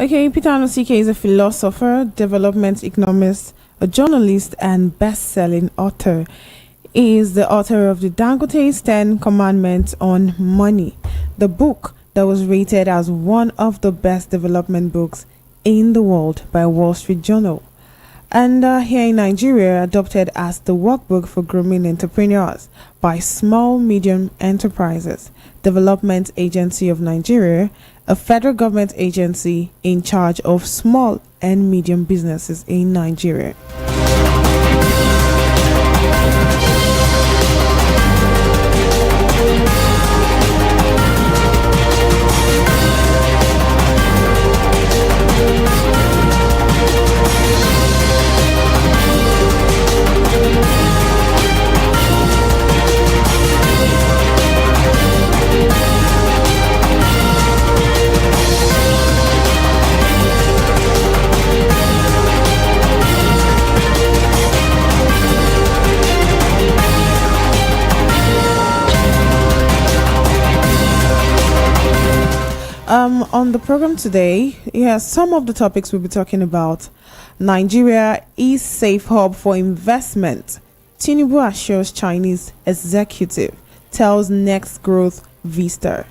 Okay, Peter Anosike is a philosopher, development economist, a journalist, and best-selling author. He is the author of the Dangote's 10 Commandments on Money, the book that was rated as one of the best development books in the world by Wall Street Journal. And here in Nigeria, adopted as the workbook for grooming entrepreneurs by Small Medium Enterprises Development Agency of Nigeria, a federal government agency in charge of small and medium businesses in Nigeria. On the program today, some of the topics we'll be talking about. Nigeria is safe hub for investment. Tinubu assures Chinese executive, tells next growth vista.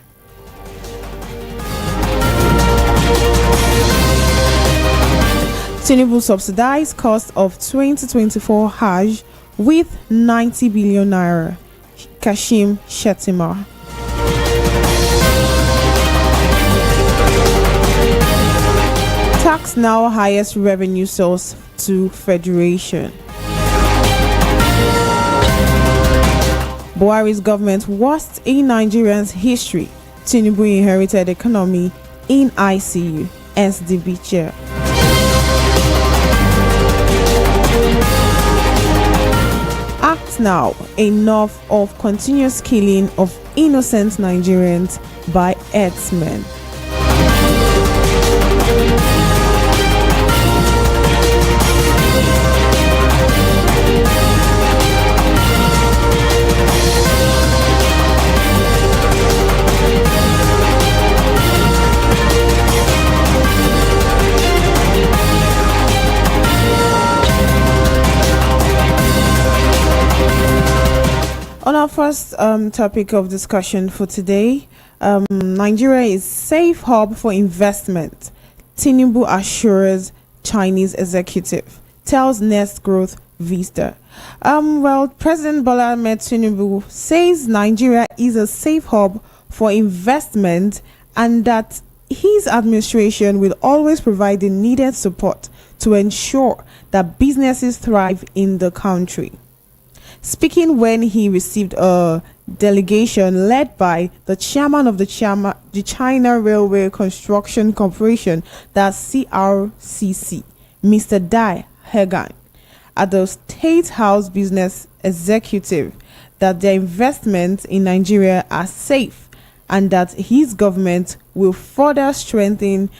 Tinubu subsidized cost of 2024 Hajj with 90 billion naira. Kashim Shettima. Tax now highest revenue source to Federation. Buhari's government worst in Nigerians' history. Tinubu inherited economy in ICU. SDB chair. Act now. Enough of continuous killing of innocent Nigerians by Headmen. On our first topic of discussion for today, Nigeria is safe hub for investment. Tinubu assures Chinese executive, tells next growth vista. President Bola Ahmed Tinubu says Nigeria is a safe hub for investment and that his administration will always provide the needed support to ensure that businesses thrive in the country. Speaking when he received a delegation led by the chairman of the China Railway Construction Corporation, that's CRCC, Mr. Dai Hegan, at the State House Business Executive, that their investments in Nigeria are safe and that his government will further strengthen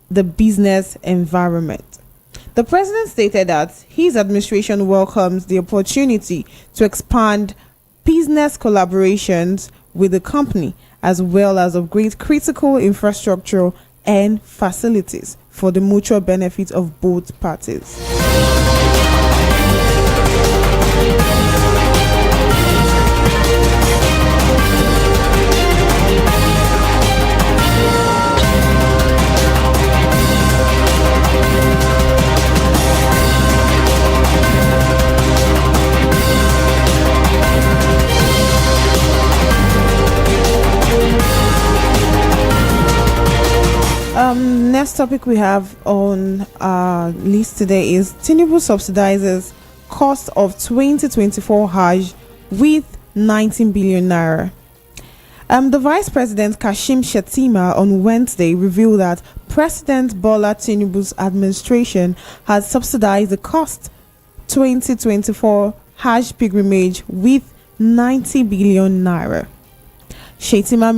the business environment. The president stated that his administration welcomes the opportunity to expand business collaborations with the company as well as upgrade critical infrastructure and facilities for the mutual benefit of both parties. Next topic we have on our list today is Tinubu subsidizes cost of 2024 Hajj with 19 billion naira. The Vice President Kashim Shettima on Wednesday revealed that President Bola Tinubu's administration has subsidized the cost 2024 Hajj pilgrimage with 90 billion naira. Shettima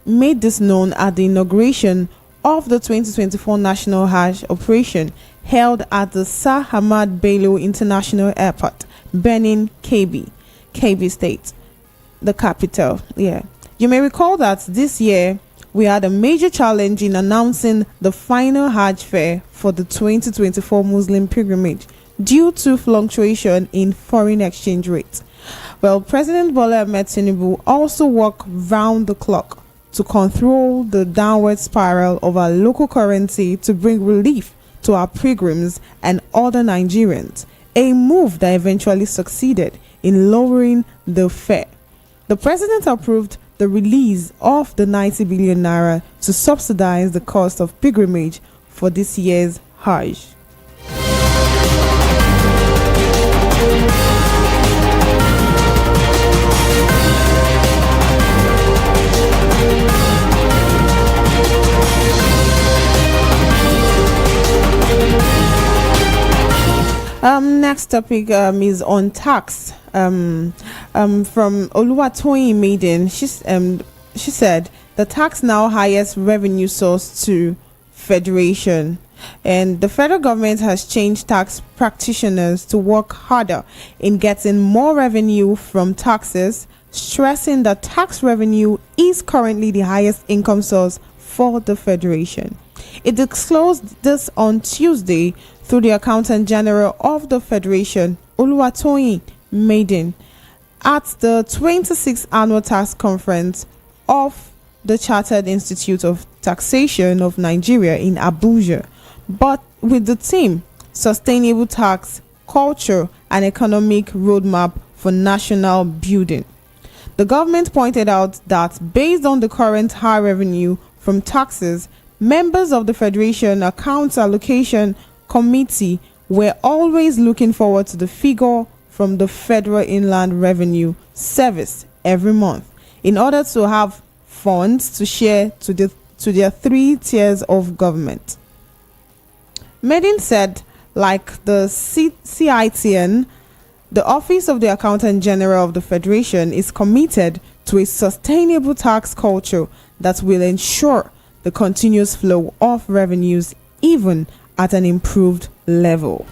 made this known at the inauguration of the 2024 National Hajj operation held at the Sir Hamad Bello International Airport, Benin, Kebbi State, the capital. You may recall that this year we had a major challenge in announcing the final Hajj fare for the 2024 Muslim pilgrimage due to fluctuation in foreign exchange rates. Well, President Bola Ahmed Tinubu also worked round the clock to control the downward spiral of our local currency to bring relief to our pilgrims and other Nigerians, a move that eventually succeeded in lowering the fare. The president approved the release of the 90 billion naira to subsidize the cost of pilgrimage for this year's Hajj. Next topic is on tax. From Oluwatoyin Maiden, she said the tax now highest revenue source to federation, and the federal government has changed tax practitioners to work harder in getting more revenue from taxes, stressing that tax revenue is currently the highest income source for the federation. It disclosed this on Tuesday through the Accountant General of the Federation, Oluwatoyin Maiden, at the 26th Annual Tax Conference of the Chartered Institute of Taxation of Nigeria in Abuja, but with the theme Sustainable Tax, Culture and Economic Roadmap for National Building. The government pointed out that based on the current high revenue from taxes, members of the Federation Accounts Allocation Committee were always looking forward to the figure from the Federal Inland Revenue Service every month in order to have funds to share to their three tiers of government. Medin said, like the CITN, the Office of the Accountant General of the Federation is committed to a sustainable tax culture that will ensure the continuous flow of revenues even at an improved level.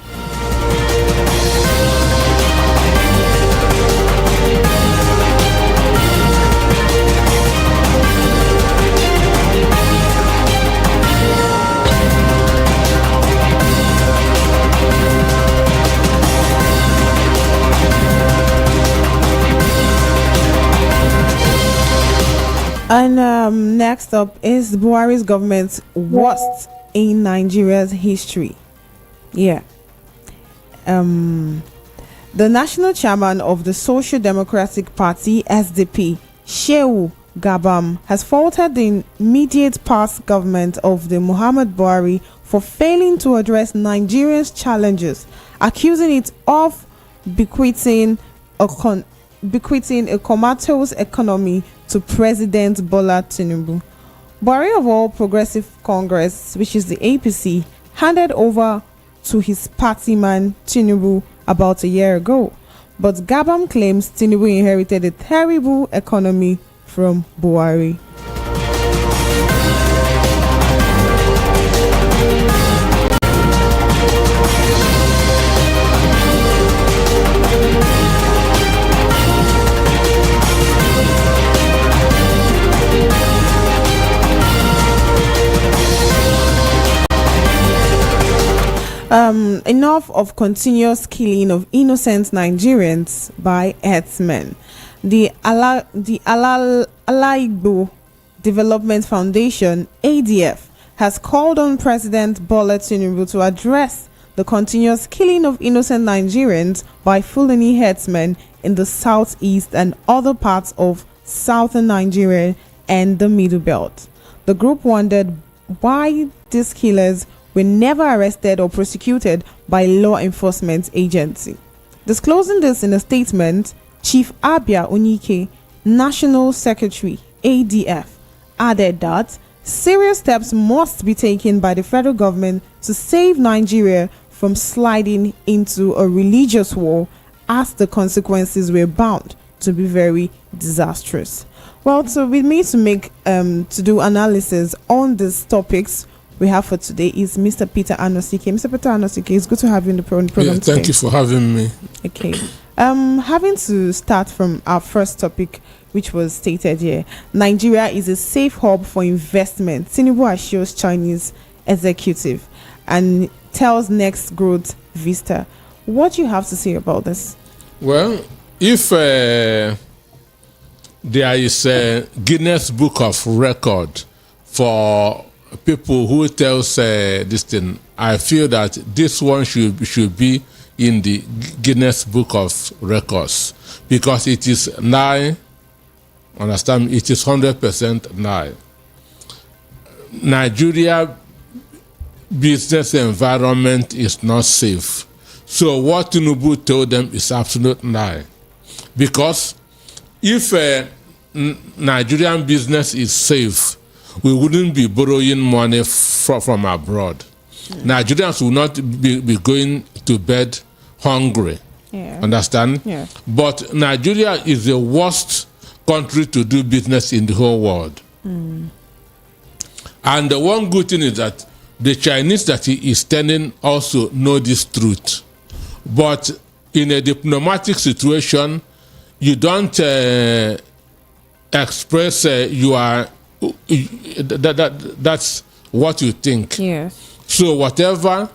And next up is Buhari's government's worst in Nigeria's history. The national chairman of the Social Democratic Party, SDP, Shehu Gabam, has faulted the immediate past government of the Muhammad Buhari for failing to address Nigerians' challenges, accusing it of bequeathing a comatose economy to President Bola Tinubu. Buhari of All Progressive Congress, which is the APC, handed over to his party man Tinubu about a year ago. But Gabam claims Tinubu inherited a terrible economy from Buhari. Enough of continuous killing of innocent Nigerians by Headmen. The Alaigbo Development Foundation, ADF, has called on President Bola Tinubu to address the continuous killing of innocent Nigerians by Fulani Headmen in the southeast and other parts of southern Nigeria and the Middle Belt. The group wondered why these killers were never arrested or prosecuted by law enforcement agency. Disclosing this in a statement, Chief Abia Onike, National Secretary, ADF, added that serious steps must be taken by the federal government to save Nigeria from sliding into a religious war, as the consequences were bound to be very disastrous. Well, so with me to do analysis on these topics we have for today is Mr. Peter Anosike. Mr. Peter Anosike, it's good to have you in the program today. Thank you for having me. Okay. Having to start from our first topic, which was stated here, Nigeria is a safe hub for investment. Tinubu assures Chinese executive and tells Next Growth Vista. What do you have to say about this? Well, if there is a Guinness Book of Record for people who tells this thing, I feel that this one should be in the Guinness Book of Records, because it is nigh. Understand? It is 100% nigh. Nigeria business environment is not safe. So what Tinubu told them is absolute lie, because if Nigerian business is safe, we wouldn't be borrowing money from abroad. Nigerians will not be going to bed hungry. Yeah. Understand? Yeah. But Nigeria is the worst country to do business in the whole world. And the one good thing is that the Chinese that he is telling also know this truth. But in a diplomatic situation, you don't express that's what you think. Yes. So whatever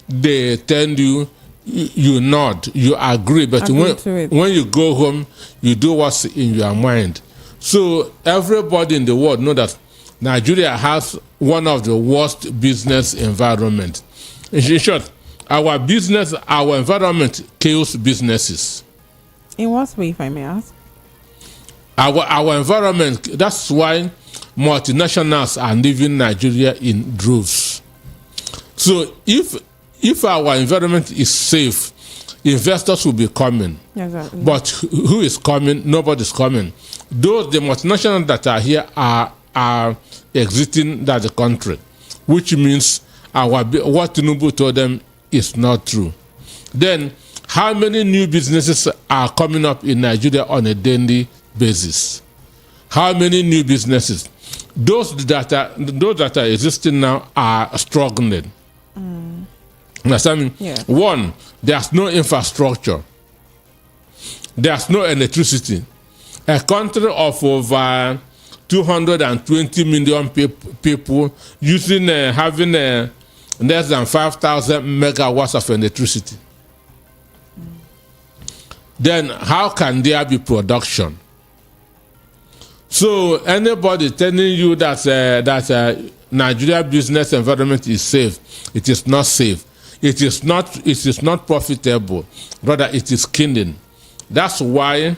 they tell you, you nod, you agree. But when you go home, you do what's in your mind. So everybody in the world know that Nigeria has one of the worst business environment. In short, our environment kills businesses. In what way, if I may ask? Our environment, that's why multinationals are leaving Nigeria in droves. So if our environment is safe, investors will be coming. Exactly. But who is coming? Nobody's coming. The multinationals that are here are exiting the country, which means what Tinubu told them is not true. Then, how many new businesses are coming up in Nigeria on a daily basis? How many new businesses? Those that are existing now are struggling. Understand me? Yeah. One, there's no infrastructure. There's no electricity. A country of over 220 million people using having less than 5,000 megawatts of electricity. Then how can there be production? So anybody telling you that Nigeria business environment is safe, it is not safe. It is not profitable. Rather, it is killing. That's why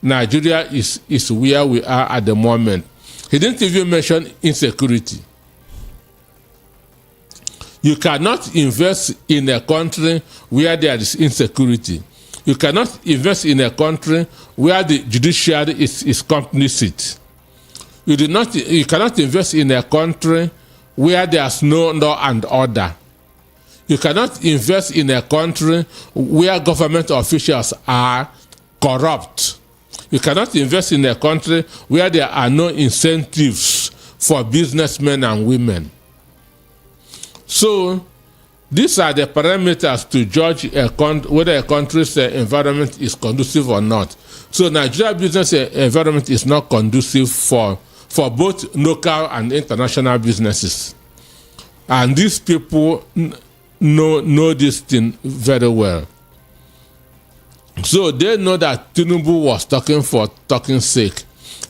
Nigeria is where we are at the moment. He didn't even mention insecurity. You cannot invest in a country where there is insecurity. You cannot invest in a country where the judiciary is complicit. You cannot invest in a country where there's no law and order. You cannot invest in a country where government officials are corrupt. You cannot invest in a country where there are no incentives for businessmen and women. So these are the parameters to judge whether a country's environment is conducive or not. So Nigeria business environment is not conducive for both local and international businesses. And these people know this thing very well. So they know that Tinubu was talking for talking sake.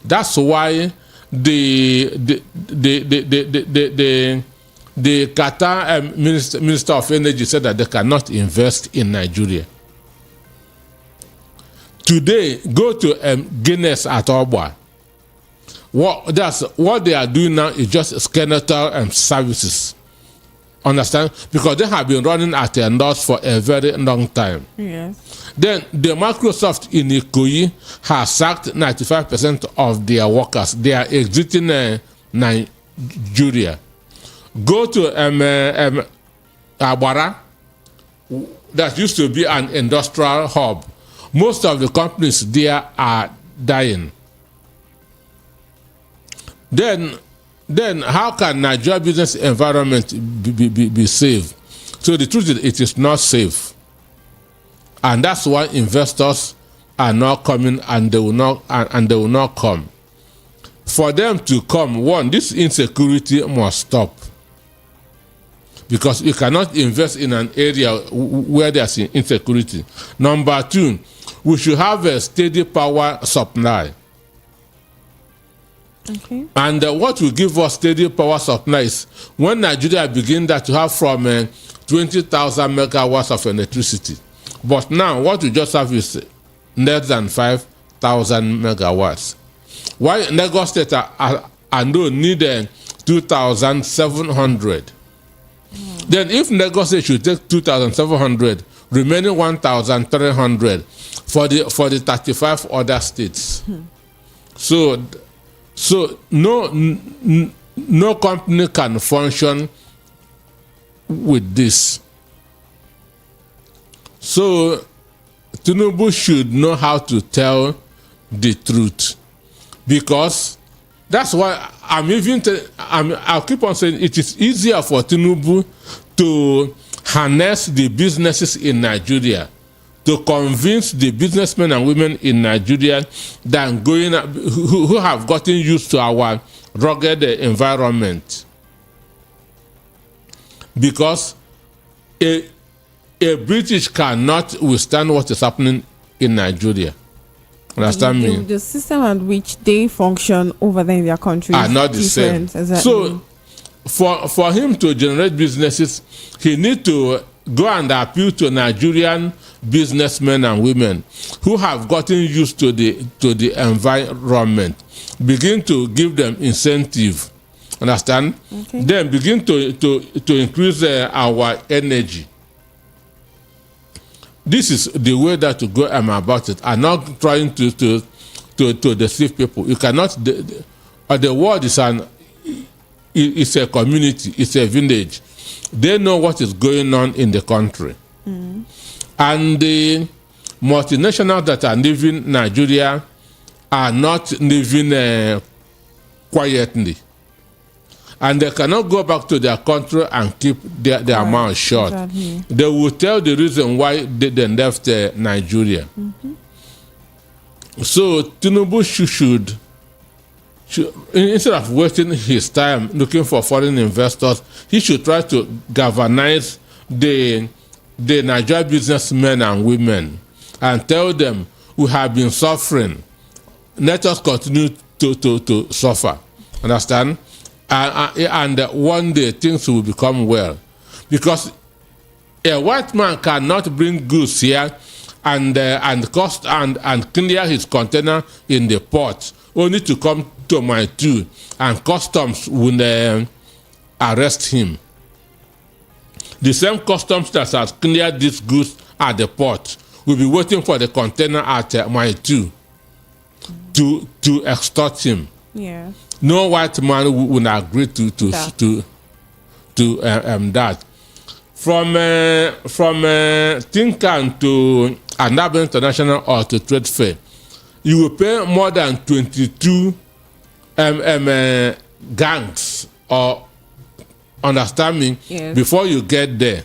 That's why the Qatar Minister of Energy said that they cannot invest in Nigeria. Today, go to Guinness at Obwa. What they are doing now is just skeletal services. Understand? Because they have been running at a loss for a very long time. Yes. Then the Microsoft in Ikoyi has sacked 95% of their workers. They are exiting Nigeria. Go to Abara, that used to be an industrial hub. Most of the companies there are dying. Then how can Nigeria business environment be safe? So the truth is, it is not safe. And that's why investors are not coming, and they will not come. For them to come, one, this insecurity must stop. Because you cannot invest in an area where there's insecurity. Number two, we should have a steady power supply. Okay. And what will give us steady power supply is when Nigeria begin that to have from 20,000 megawatts of electricity. But now what we just have is less than 5,000 megawatts. Why Lagos State and need 2,700? Then if Lagos State should take 2,700, remaining 1,300 for the 35 other states. So no company can function with this. So Tinubu should know how to tell the truth, because that's why I'll keep on saying it is easier for Tinubu to harness the businesses in Nigeria, to convince the businessmen and women in Nigeria than who have gotten used to our rugged environment. Because a British cannot withstand what is happening in Nigeria. Understand me? The system at which they function over there in their country are not the same. Exactly. So for him to generate businesses, he need to go and appeal to Nigerian businessmen and women who have gotten used to the environment. Begin to give them incentive. Understand? Okay. Then begin to increase our energy. This is the way that to go about it. I'm not trying to deceive people. You cannot. The world is it's a community. It's a village. They know what is going on in the country, and the multinationals that are leaving Nigeria are not living quietly. And they cannot go back to their country and keep their mouth shut. Exactly. They will tell the reason why they left Nigeria. So Tinubu should, instead of wasting his time looking for foreign investors, he should try to galvanize the Nigerian businessmen and women and tell them, we have been suffering. Let us continue to suffer. Understand? And one day things will become well, because a white man cannot bring goods here and clear his container in the port only to come to my two, and customs will arrest him. The same customs that has cleared these goods at the port will be waiting for the container at my two to extort him. Yeah. No white man would agree to that. From Tinkan to another international or to trade fair, you will pay more than 22 gangs, or understand me, yes, before you get there.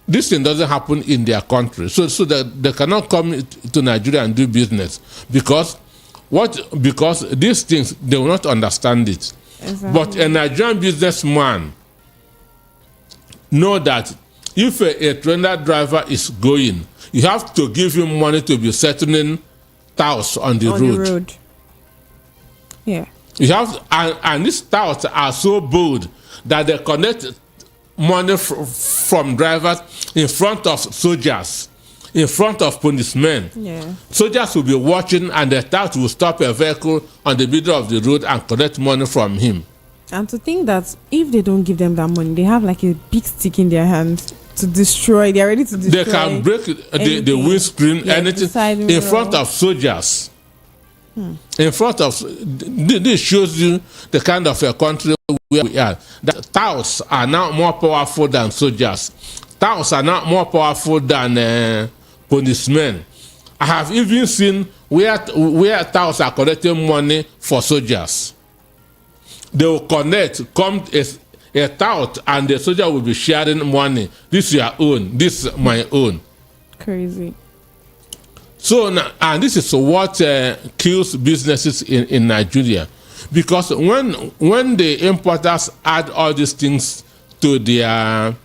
This thing doesn't happen in their country, so that they cannot come to Nigeria and do business because these things, they will not understand it. Exactly. But a Nigerian businessman know that if a trailer driver is going, you have to give him money to be settling touts on the road. Yeah. You have, and these touts are so bold that they collect money from drivers in front of soldiers, in front of policemen. Yeah. Soldiers will be watching, and the tout will stop a vehicle on the middle of the road and collect money from him. And to think that if they don't give them that money, they have like a big stick in their hand to destroy. They're ready to destroy. They can break the windscreen, yeah, anything in front of soldiers. In front of, this shows you the kind of a country where we are. The touts are now more powerful than soldiers. Touts are now more powerful than policemen. I have even seen where touts are collecting money for soldiers. They will come a tout, and the soldier will be sharing money. This is your own, this is my own. crazy. So, and this is what kills businesses in Nigeria, because when the importers add all these things to their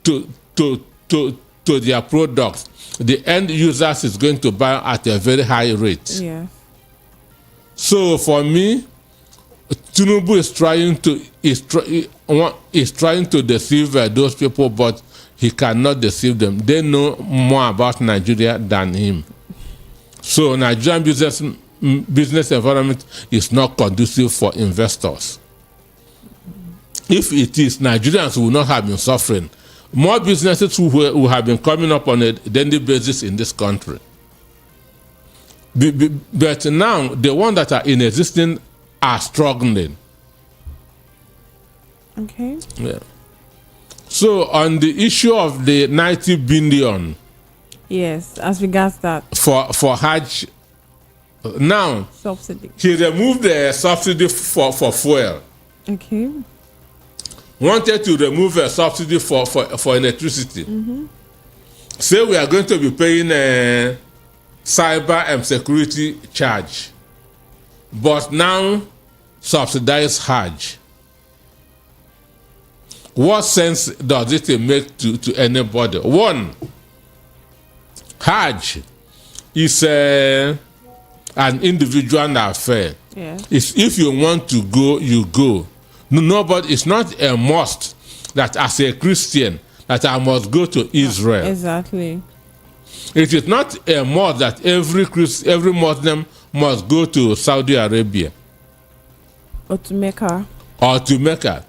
to their products, the end users is going to buy at a very high rate. Yeah. So for me, Tinubu is trying to deceive those people, but he cannot deceive them. They know more about Nigeria than him. So Nigerian business environment is not conducive for investors. If it is, Nigerians will not have been suffering. More businesses who have been coming up on a daily basis in this country. But now, the ones that are in existence are struggling. Okay. Yeah. So on the issue of the 90 billion, yes, as regards that for Hajj, now subsidy, he removed the subsidy for fuel. Okay. Wanted to remove a subsidy for electricity. Say we are going to be paying a cyber and security charge, but now subsidize Hajj. What sense does it make to anybody? One, Hajj is an individual affair. Yeah. It's if you want to go, you go. No, but it's not a must that as a Christian that I must go to Israel. Exactly. It is not a must that every Muslim must go to Saudi Arabia Or to Mecca.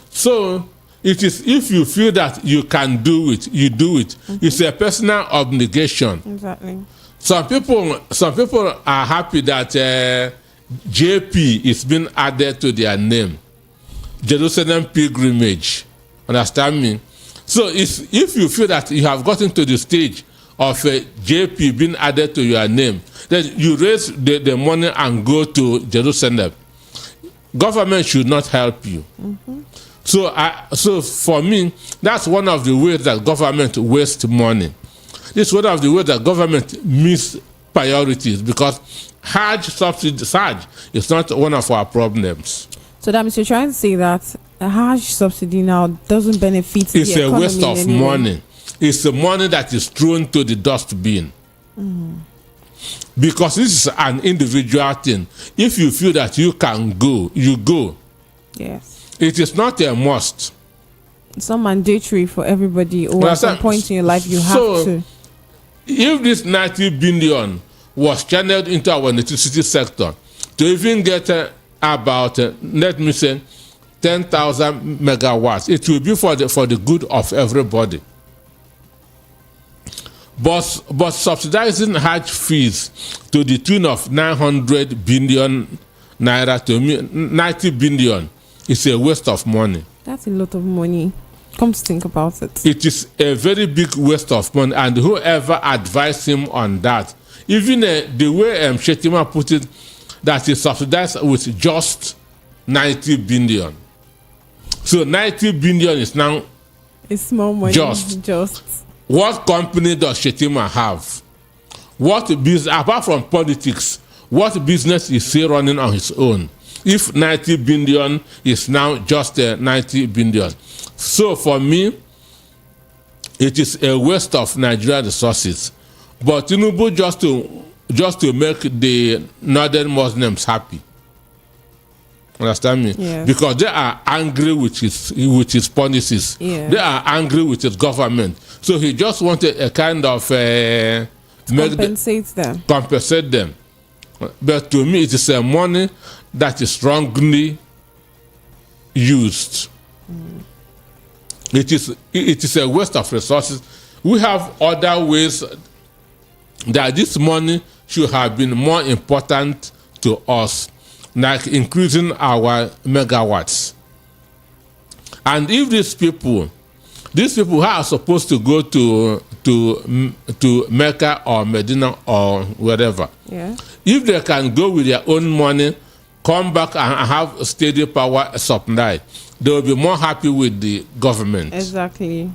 So it is if you feel that you can do it, you do it. It's a personal obligation. Exactly. Some people are happy that JP is being added to their name. Jerusalem pilgrimage. Understand me? So if you feel that you have gotten to the stage of JP being added to your name, then you raise the money and go to Jerusalem. Government should not help you. So for me, that's one of the ways that government wastes money. This is one of the ways that government miss priorities, because Hajj is not one of our problems. So that means you're trying to say that a Hajj subsidy now doesn't benefit it's the economy. It's a waste of money. It's the money that is thrown to the dustbin. Because this is an individual thing. If you feel that you can go, you go. Yes. It is not a must. It's not mandatory for everybody, or at some point in your life you have to. If this 90 billion was channeled into our electricity sector to even get about, let me say, 10,000 megawatts, it will be for the good of everybody. But subsidizing Hajj fees to the tune of 900 billion naira, to me, 90 billion is a waste of money. That's a lot of money. Come to think about it. It is a very big waste of money, and whoever advised him on that, even the way Shetima put it, that is subsidized with just 90 billion. So 90 billion is now it's small money. Just. What company does Shetima have? What business, apart from politics, what business is he running on his own? If 90 billion is now just 90 billion. So for me, it is a waste of Nigerian resources. But Tinubu just to make the northern Muslims happy. Understand me? Yeah. Because they are angry with his policies. Yeah. They are angry with his government. So he just wanted a kind of compensate them. But to me, it is a money that is wrongly used. It is a waste of resources. We have other ways that this money should have been more important to us, like increasing our megawatts. And if these people who are supposed to go to Mecca or Medina or wherever, yeah, if they can go with their own money, come back and have a steady power supply, they will be more happy with the government. Exactly.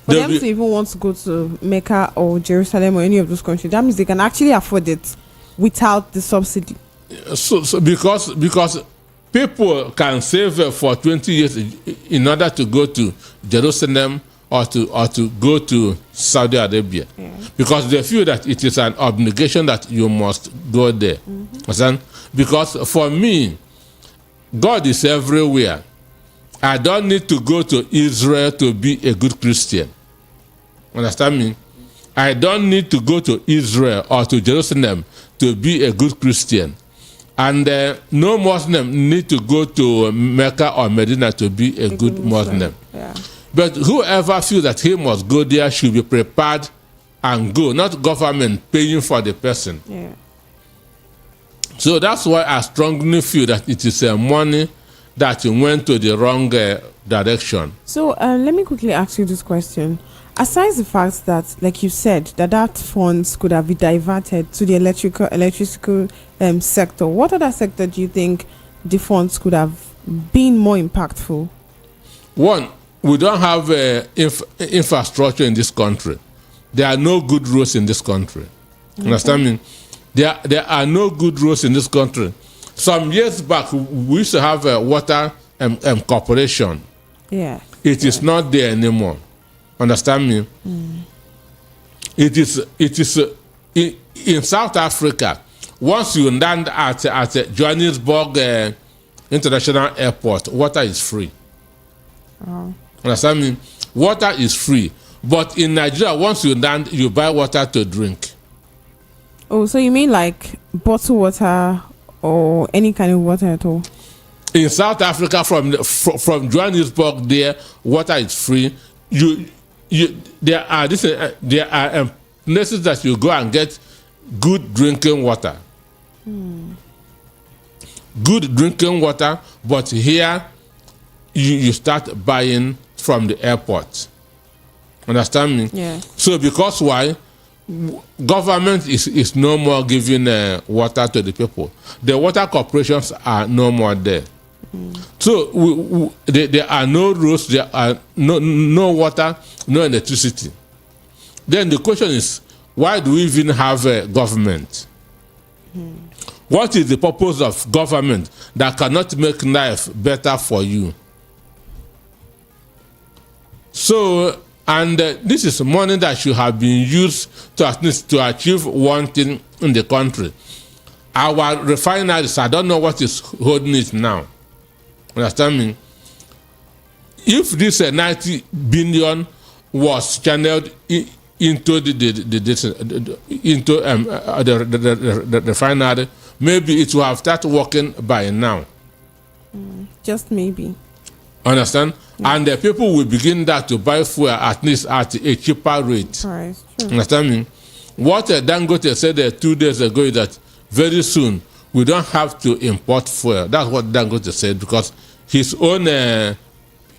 For them to even want to go to Mecca or Jerusalem or any of those countries, that means they can actually afford it without the subsidy. So because people can save for 20 years in order to go to Jerusalem or to go to Saudi Arabia, because they feel that it is an obligation that you must go there. Because for me, God is everywhere. I don't need to go to Israel to be a good Christian. Understand me? I don't need to go to Israel or to Jerusalem to be a good Christian. And no Muslim need to go to Mecca or Medina to be a good Muslim. Yeah. But whoever feels that he must go there should be prepared and go, not government paying for the person. Yeah. So that's why I strongly feel that it is money that went to the wrong direction. So let me quickly ask you this question. Aside the fact that, like you said, that funds could have been diverted to the electrical sector, what other sector do you think the funds could have been more impactful? One, we don't have infrastructure in this country. There are no good roads in this country. Understand me? There are no good roads in this country. Some years back, we used to have a water corporation. Yeah. It is not there anymore. Understand me? It is in South Africa. Once you land at Johannesburg International Airport, water is free. Understand me? Water is free. But in Nigeria, once you land, you buy water to drink. Oh, so you mean like bottled water or any kind of water at all? In South Africa, from Johannesburg, there water is free. There are places that you go and get good drinking water. Good drinking water, but here you start buying from the airport. Understand me? Yeah. So because why? Government is no more giving water to the people. The water corporations are no more there. So there are no roads, there are no water, no electricity. Then the question is, why do we even have a government? What is the purpose of government that cannot make life better for you? So, and this is money that should have been used to at least to achieve one thing in the country. Our refineries, I don't know what is holding it now. Understand me? If this 90 billion was channeled into the refinery, maybe it will have started working by now. Just maybe. Understand? And the people will begin that to buy fuel at least at a cheaper rate. Right. True. Understand me? What Dangote said 2 days ago is that very soon we don't have to import fuel. That's what Dangote said, because his own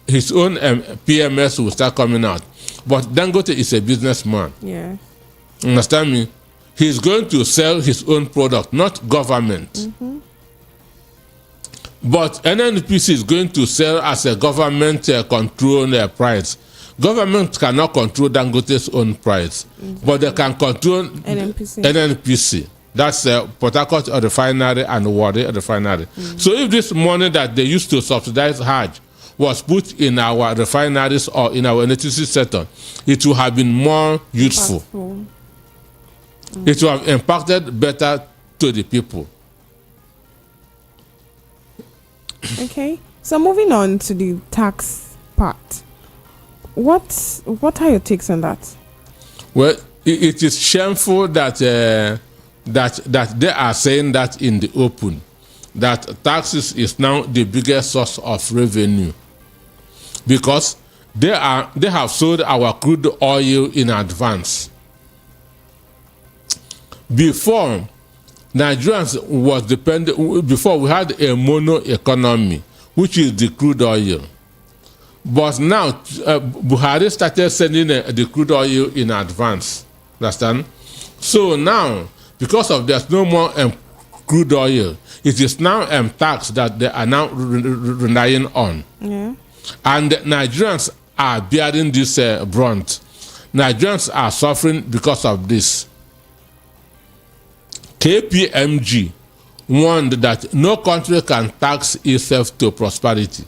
PMS will start coming out. But Dangote is a businessman. Yeah. Understand me? He's going to sell his own product, not government. But NNPC is going to sell as a government controlled price. Government cannot control Dangote's own price, but they can control NNPC. That's Port Harcourt Refinery and Warri Refinery. So if this money that they used to subsidize Hajj was put in our refineries or in our electricity sector, it would have been more useful. It would have impacted better to the people. Okay, so moving on to the tax part. What are your takes on that? Well, it is shameful that that they are saying that in the open, that taxes is now the biggest source of revenue, because they have sold our crude oil in advance. Before, Nigerians was dependent. Before, we had a mono economy, which is the crude oil. But now, Buhari started sending the crude oil in advance. Understand? So now, because of there's no more crude oil, it is now tax that they are now relying on. Yeah. And Nigerians are bearing this brunt. Nigerians are suffering because of this. KPMG warned that no country can tax itself to prosperity.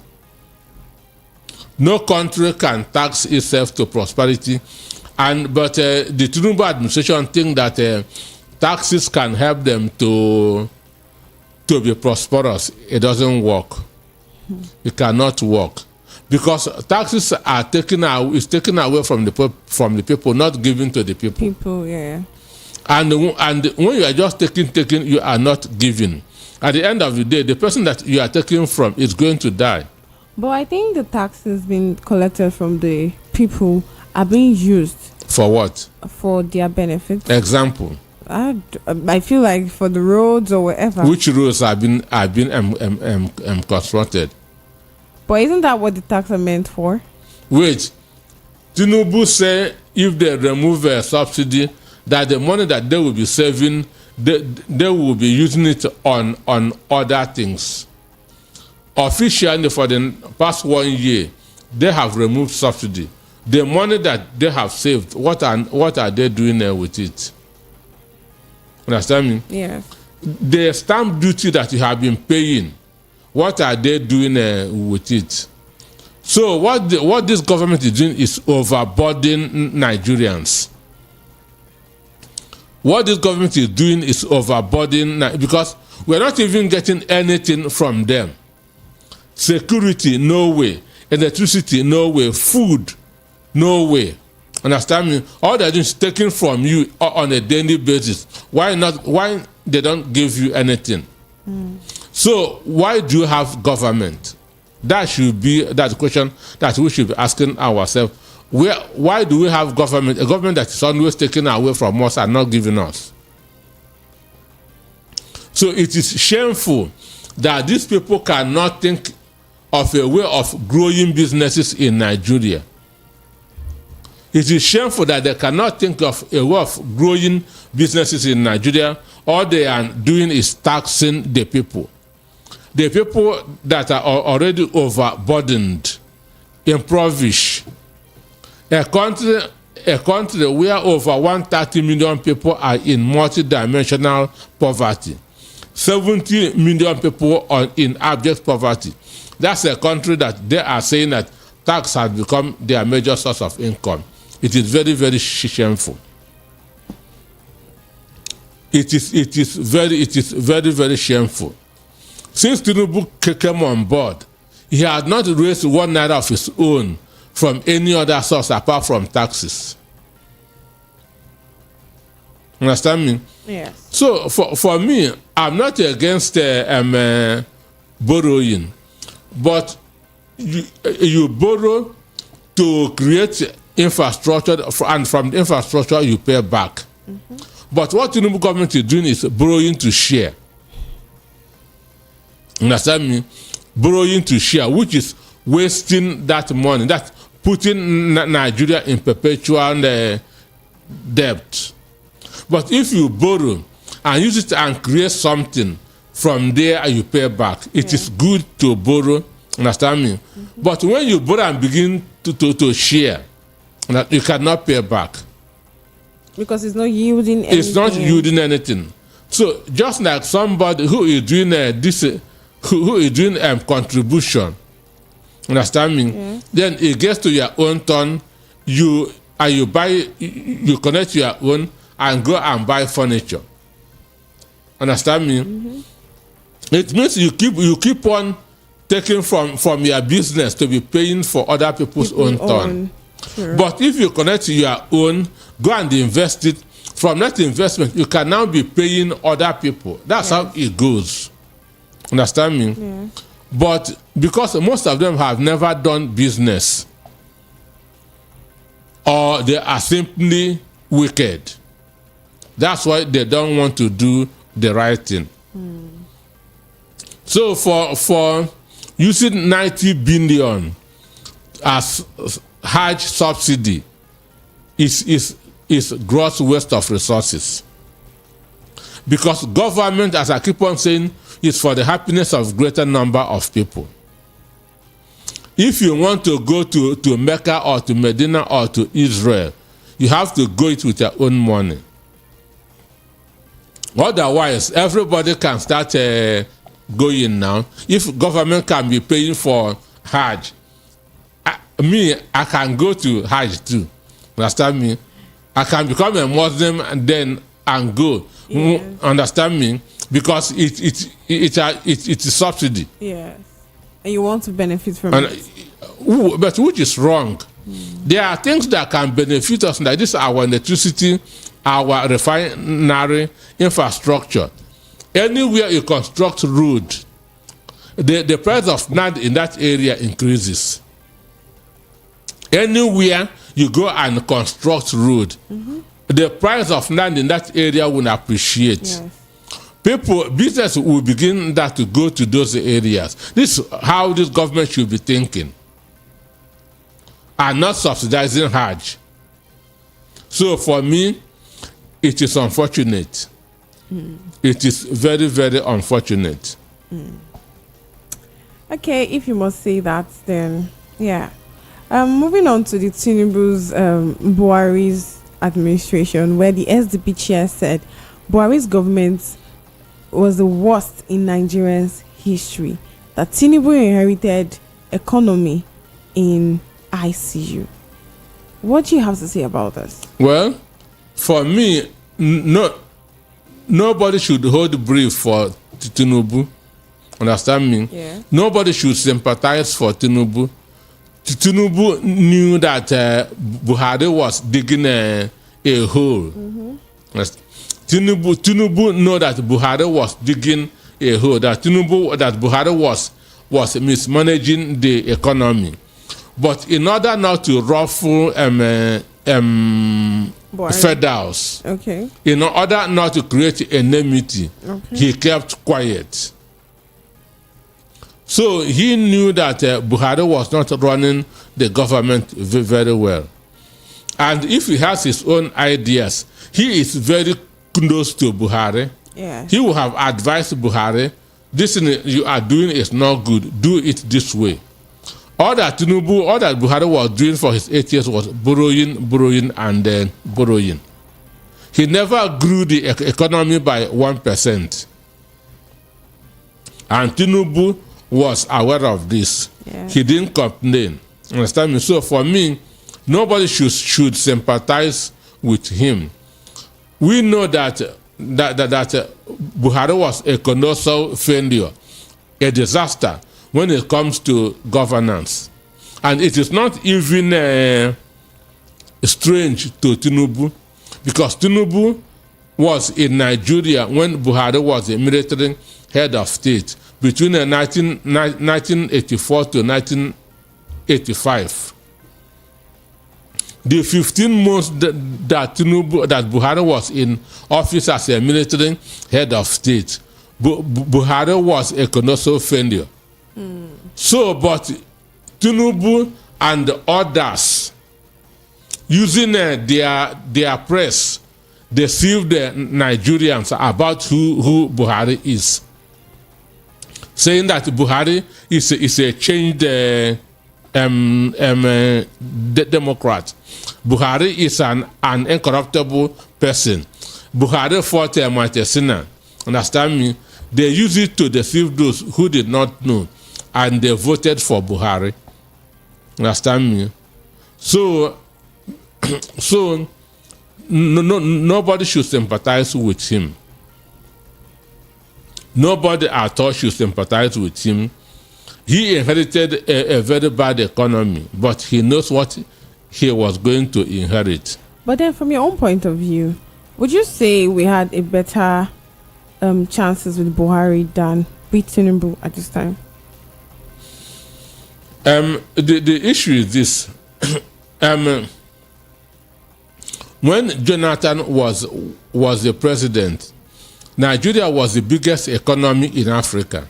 No country can tax itself to prosperity. But the Tinubu administration think that taxes can help them to be prosperous. It doesn't work. It cannot work. Because taxes are taken away from the people, not given to the people. People, yeah. And when you are just taking, you are not giving. At the end of the day, the person that you are taking from is going to die. But I think the taxes being collected from the people are being used for what? For their benefits. Example. I feel like for the roads or whatever. Which roads have been constructed? But isn't that what the tax are meant for? Wait, Tinubu say if they remove a subsidy, that the money that they will be saving, they will be using it on other things. Officially, for the past 1 year, they have removed subsidy. The money that they have saved, what are they doing with it? Understand me? Yes. The stamp duty that you have been paying, what are they doing with it? So what this government is doing is overburdening Nigerians. What this government is doing is overburdening, because we're not even getting anything from them. Security, no way. Electricity, no way. Food, no way. Understand me? All they're doing is taking from you on a daily basis. Why they don't give you anything? So why do you have government? That's the question that we should be asking ourselves. Why do we have government? A government that is always taking away from us and not giving us. So it is shameful that these people cannot think of a way of growing businesses in Nigeria. It is shameful that they cannot think of a way of growing businesses in Nigeria. All they are doing is taxing the people. The people that are already overburdened, impoverished. A country where over 130 million people are in multidimensional poverty. 70 million people are in abject poverty. That's a country that they are saying that tax has become their major source of income. It is very, very shameful. It is very, very shameful. Since Tinubu came on board, he had not raised 1 naira of his own from any other source apart from taxes. Understand me? Yes. So for me, I'm not against borrowing, but you borrow to create infrastructure, and from the infrastructure you pay back. But what the Tinubu government is doing is borrowing to share. Understand me? Borrowing to share, which is wasting that money, that's putting Nigeria in perpetual debt. But if you borrow and use it and create something, from there you pay back. It is good to borrow. Understand me? But when you borrow and begin to share, you cannot pay back. Because it's not yielding anything. It's not yielding anything. So just like somebody who is doing who is doing contribution, understand me? Yeah. Then it gets to your own turn, you connect your own and go and buy furniture. Understand me? It means you keep on taking from your business to be paying for other people's own turn. Sure. But if you connect to your own, go and invest it. From that investment, you can now be paying other people. That's how it goes. Understand me? Yeah. But because most of them have never done business, or they are simply wicked, that's why they don't want to do the right thing. So for using 90 billion as Hajj subsidy is gross waste of resources. Because government, as I keep on saying, is for the happiness of greater number of people. If you want to go to Mecca or to Medina or to Israel, you have to go it with your own money. Otherwise, everybody can start going now. If government can be paying for Hajj, I can go to Hajj too. Understand me? I can become a Muslim and go. Yes. Understand me? Because it's a subsidy. Yes. And you want to benefit from And, it. but which is wrong. There are things that can benefit us, like this: our electricity, our refinery infrastructure. Anywhere you construct road, the price of land in that area increases. Anywhere you go and construct road, the price of land in that area will appreciate. Yes. Business will begin that to go to those areas. This is how this government should be thinking, and not subsidizing Hajj. So for me, it is unfortunate. It is very, very unfortunate. Okay, if you must say that, then yeah. Moving on to the Tinubu's Buhari's administration, where the SDP chair said Buhari's government was the worst in Nigerians' history. That Tinubu inherited economy in ICU. What do you have to say about this? Well, for me, nobody should hold brief for Tinubu. Understand me? Yeah. Nobody should sympathize for Tinubu. Tinubu knew that Buhari was digging a hole. Yes. Tinubu know that Buhari was digging a hole. That Buhari was mismanaging the economy. But in order not to ruffle federals, Okay. in order not to create enmity, he kept quiet. So he knew that Buhari was not running the government very well. And if he has his own ideas, he is very close to Buhari. Yeah. He will have advised Buhari, this thing you are doing is not good, do it this way. All that Buhari was doing for his 8 years was borrowing, and then borrowing. He never grew the economy by 1%. And Tinubu was aware of this. Yeah. He didn't complain. Understand me? So for me, nobody should sympathize with him. We know that Buhari was a colossal failure, a disaster when it comes to governance. And it is not even strange to Tinubu, because Tinubu was in Nigeria when Buhari was a military head of state between 1984 to 1985. The 15 months that Buhari was in office as a military head of state, Buhari was a colossal failure. So, but Tinubu and others, using their press, deceived the Nigerians about who Buhari is, saying that Buhari is a changed Democrat. Buhari is an incorruptible person. Buhari fought Montesina. Understand me? They used it to deceive those who did not know, and they voted for Buhari. Understand me? So nobody should sympathize with him. Nobody at all should sympathize with him. He inherited a very bad economy, but he knows what he was going to inherit. But then, from your own point of view, would you say we had a better chances with Buhari than with Tinubu at this time? The issue is this. When Jonathan was the president, Nigeria was the biggest economy in Africa.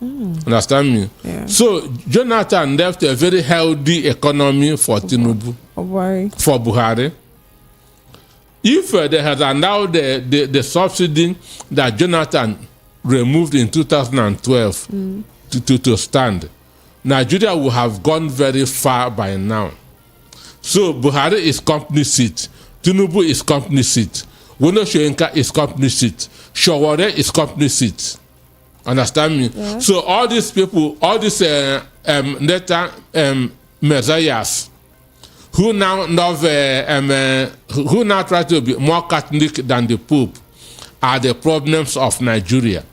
Understand me? Yeah. So Jonathan left a very healthy economy for Tinubu, for Buhari. If they had allowed the subsidy that Jonathan removed in 2012 to stand, Nigeria would have gone very far by now. So Buhari is complicit, Tinubu is complicit, Wono Soyinka is complicit, Sowore is complicit. Understand me? Yeah. So all these people, all these messiahs who now who now try to be more Catholic than the Pope are the problems of Nigeria.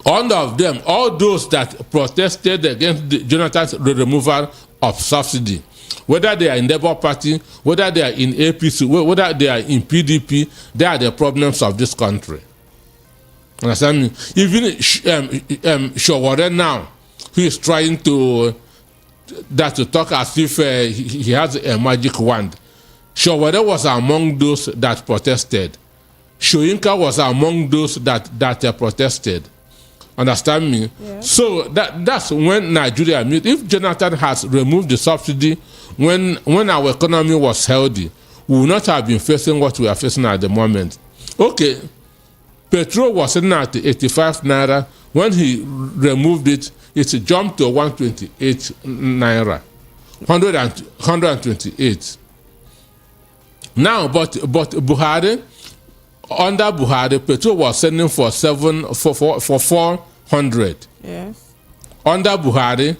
All of them, all those that protested against Jonathan's removal of subsidy, whether they are in Labour Party, whether they are in APC, whether they are in PDP, they are the problems of this country. Understand me? Even Sowore now, who is trying to talk as if he has a magic wand. Sowore was among those that protested. Soyinka was among those that protested. Understand me? Yeah. So that's when Nigeria meet. If Jonathan has removed the subsidy when our economy was healthy, we would not have been facing what we are facing at the moment. Okay, petrol was sitting at 85 naira. When he removed it, it jumped to 128 naira. 128. Now, but Buhari, under Buhari, petrol was selling for 400. Yes. Under Buhari,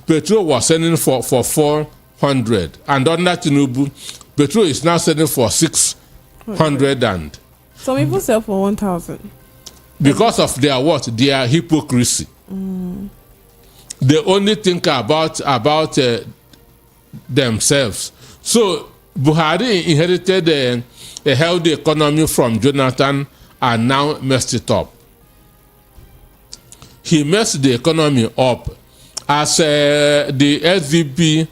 petrol was selling for 400, and under Tinubu, petrol is now selling for 600. And some people sell for 1,000 because of their what? Their hypocrisy. They only think about themselves. So Buhari inherited a healthy economy from Jonathan and now messed it up. He messed the economy up as the SDP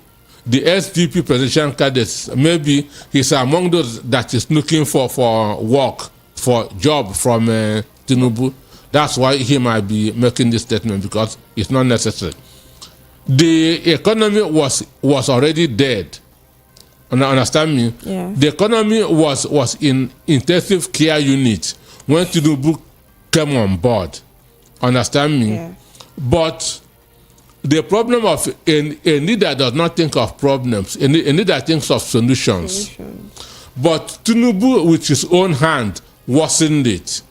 presidential candidates. Maybe he's among those that is looking for work, for job from Tinubu. That's why he might be making this statement, because it's not necessary. The economy was already dead. Understand me? Yeah. The economy was in intensive care unit when Tinubu came on board. Understand me? Yeah. But the problem of a leader does not think of problems. A leader thinks of solutions. But Tinubu, with his own hand, worsened it.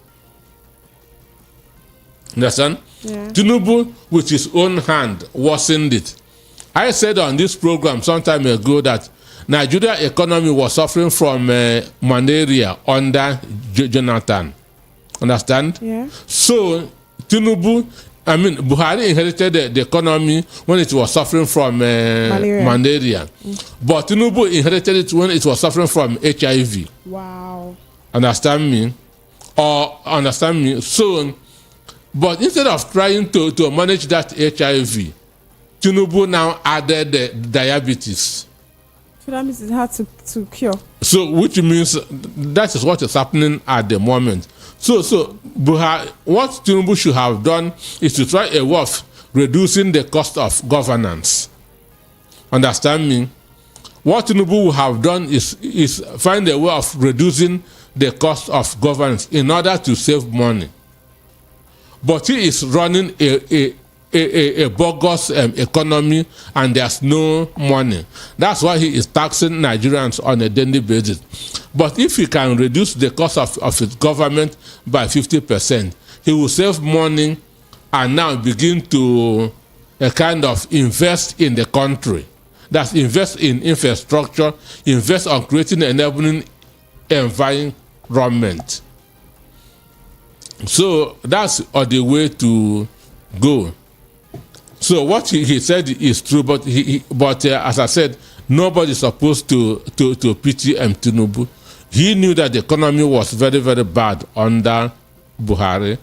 Understand? Yeah. Tinubu, with his own hand, worsened it. I said on this program some time ago that Nigeria economy was suffering from malaria under Jonathan. Understand? Yeah. So Buhari inherited the economy when it was suffering from malaria. But Tinubu inherited it when it was suffering from HIV. Wow. Understand me? Understand me? So, but instead of trying to manage that HIV, Tinubu now added diabetes. So that means it's hard to cure. So, which means that is what is happening at the moment. So Buhari, what Tinubu should have done is to try a way of reducing the cost of governance. Understand me? What Tinubu would have done is find a way of reducing the cost of governance in order to save money. But he is running a bogus economy, and there's no money. That's why he is taxing Nigerians on a daily basis. But if he can reduce the cost of his government by 50%, he will save money and now begin to kind of invest in the country. That's invest in infrastructure, invest on creating an enabling environment. So that's the way to go. So what he said is true, but as I said, nobody is supposed to pity Tinubu. He knew that the economy was very, very bad under Buhari,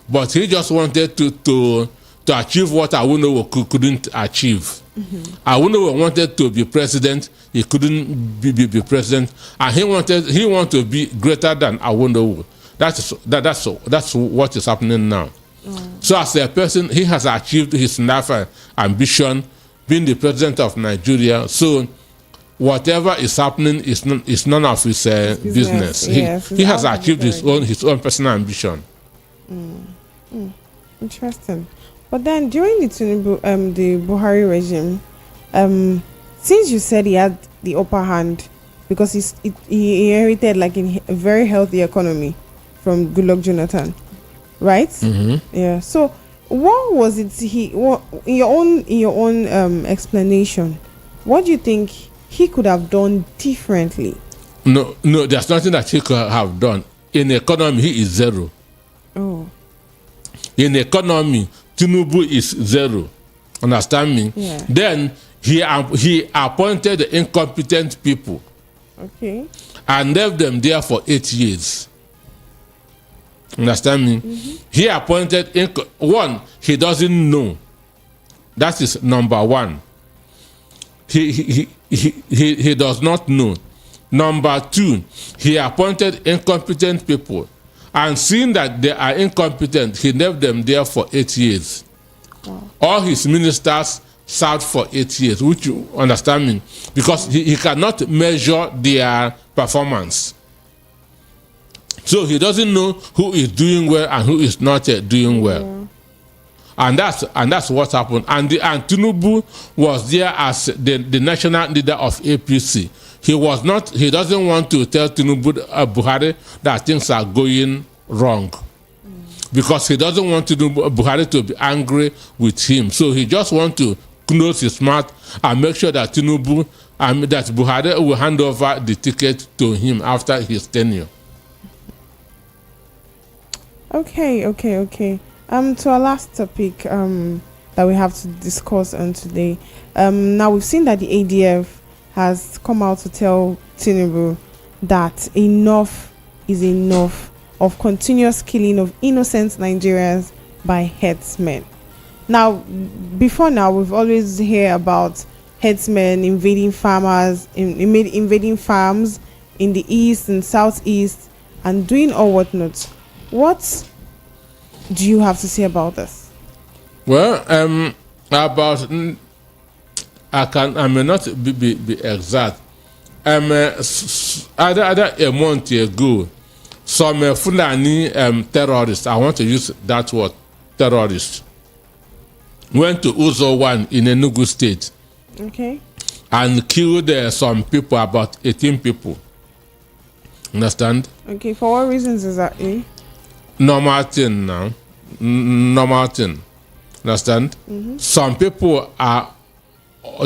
but he just wanted to achieve what Awolowo couldn't achieve. Awolowo wanted to be president, he couldn't be president, and he wanted to be greater than Awolowo. That's what is happening now. So as a person, he has achieved his life ambition, being the president of Nigeria. So whatever is happening is none of his business. Yes, he has achieved his own personal ambition. Interesting. But then during the Buhari regime, since you said he had the upper hand because he inherited like a very healthy economy from Goodluck Jonathan, right? Yeah. So what was it in your own explanation? What do you think he could have done differently? No, there's nothing that he could have done. In the economy, he is zero. Oh. In the economy, Tinubu is zero. Understand me? Yeah. Then he appointed the incompetent people. Okay. And left them there for 8 years. Understand me? He appointed one, he doesn't know. That is number one. He does not know. Number two, he appointed incompetent people. And seeing that they are incompetent, he left them there for 8 years. Wow. All his ministers served for 8 years, which you understand me? Because he cannot measure their performance. So he doesn't know who is doing well and who is not doing well. Yeah. And that's what happened. And Tinubu was there as the national leader of APC. He doesn't want to tell Tinubu Buhari that things are going wrong. Because he doesn't want Buhari to be angry with him. So he just wants to close his mouth and make sure that that Buhari will hand over the ticket to him after his tenure. Okay. To our last topic that we have to discuss on today. Now we've seen that the ADF has come out to tell Tinubu that enough is enough of continuous killing of innocent Nigerians by headsmen. Now, before now, we've always heard about headsmen invading farmers, invading farms in the east and southeast and doing all whatnot. What do you have to say about this? Well, about I may not be exact. Other a month ago, some Fulani terrorists, I want to use that word, terrorists, went to Uzo 1 in Enugu State. Okay. And killed some people, about 18 people. Understand? Okay, for what reasons is that? Normal thing now. Normal thing. Understand? Some people are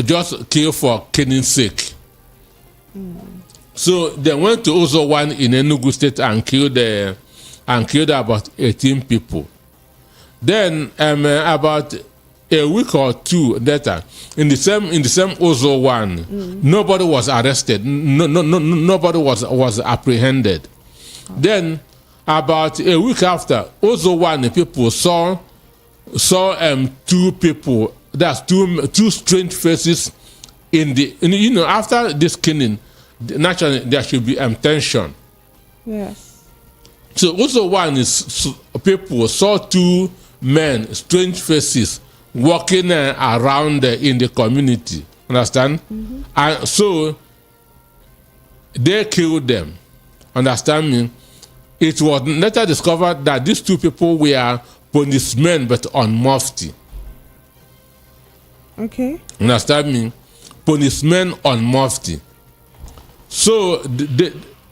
just killed for killing sake. So they went to Uzo 1 in Enugu State and killed about 18 people. Then about a week or two later, in the same Uzo 1, nobody was arrested. Nobody was apprehended. Then about a week after, Uzo 1 people saw two people. That's two strange faces after this killing. Naturally, there should be tension. Yes. So also one is people saw two men, strange faces, walking around in the community. Understand? And so they killed them. Understand me? It was later discovered that these two people were policemen but on mufti. Okay. Understand me? Policemen on mufti. So,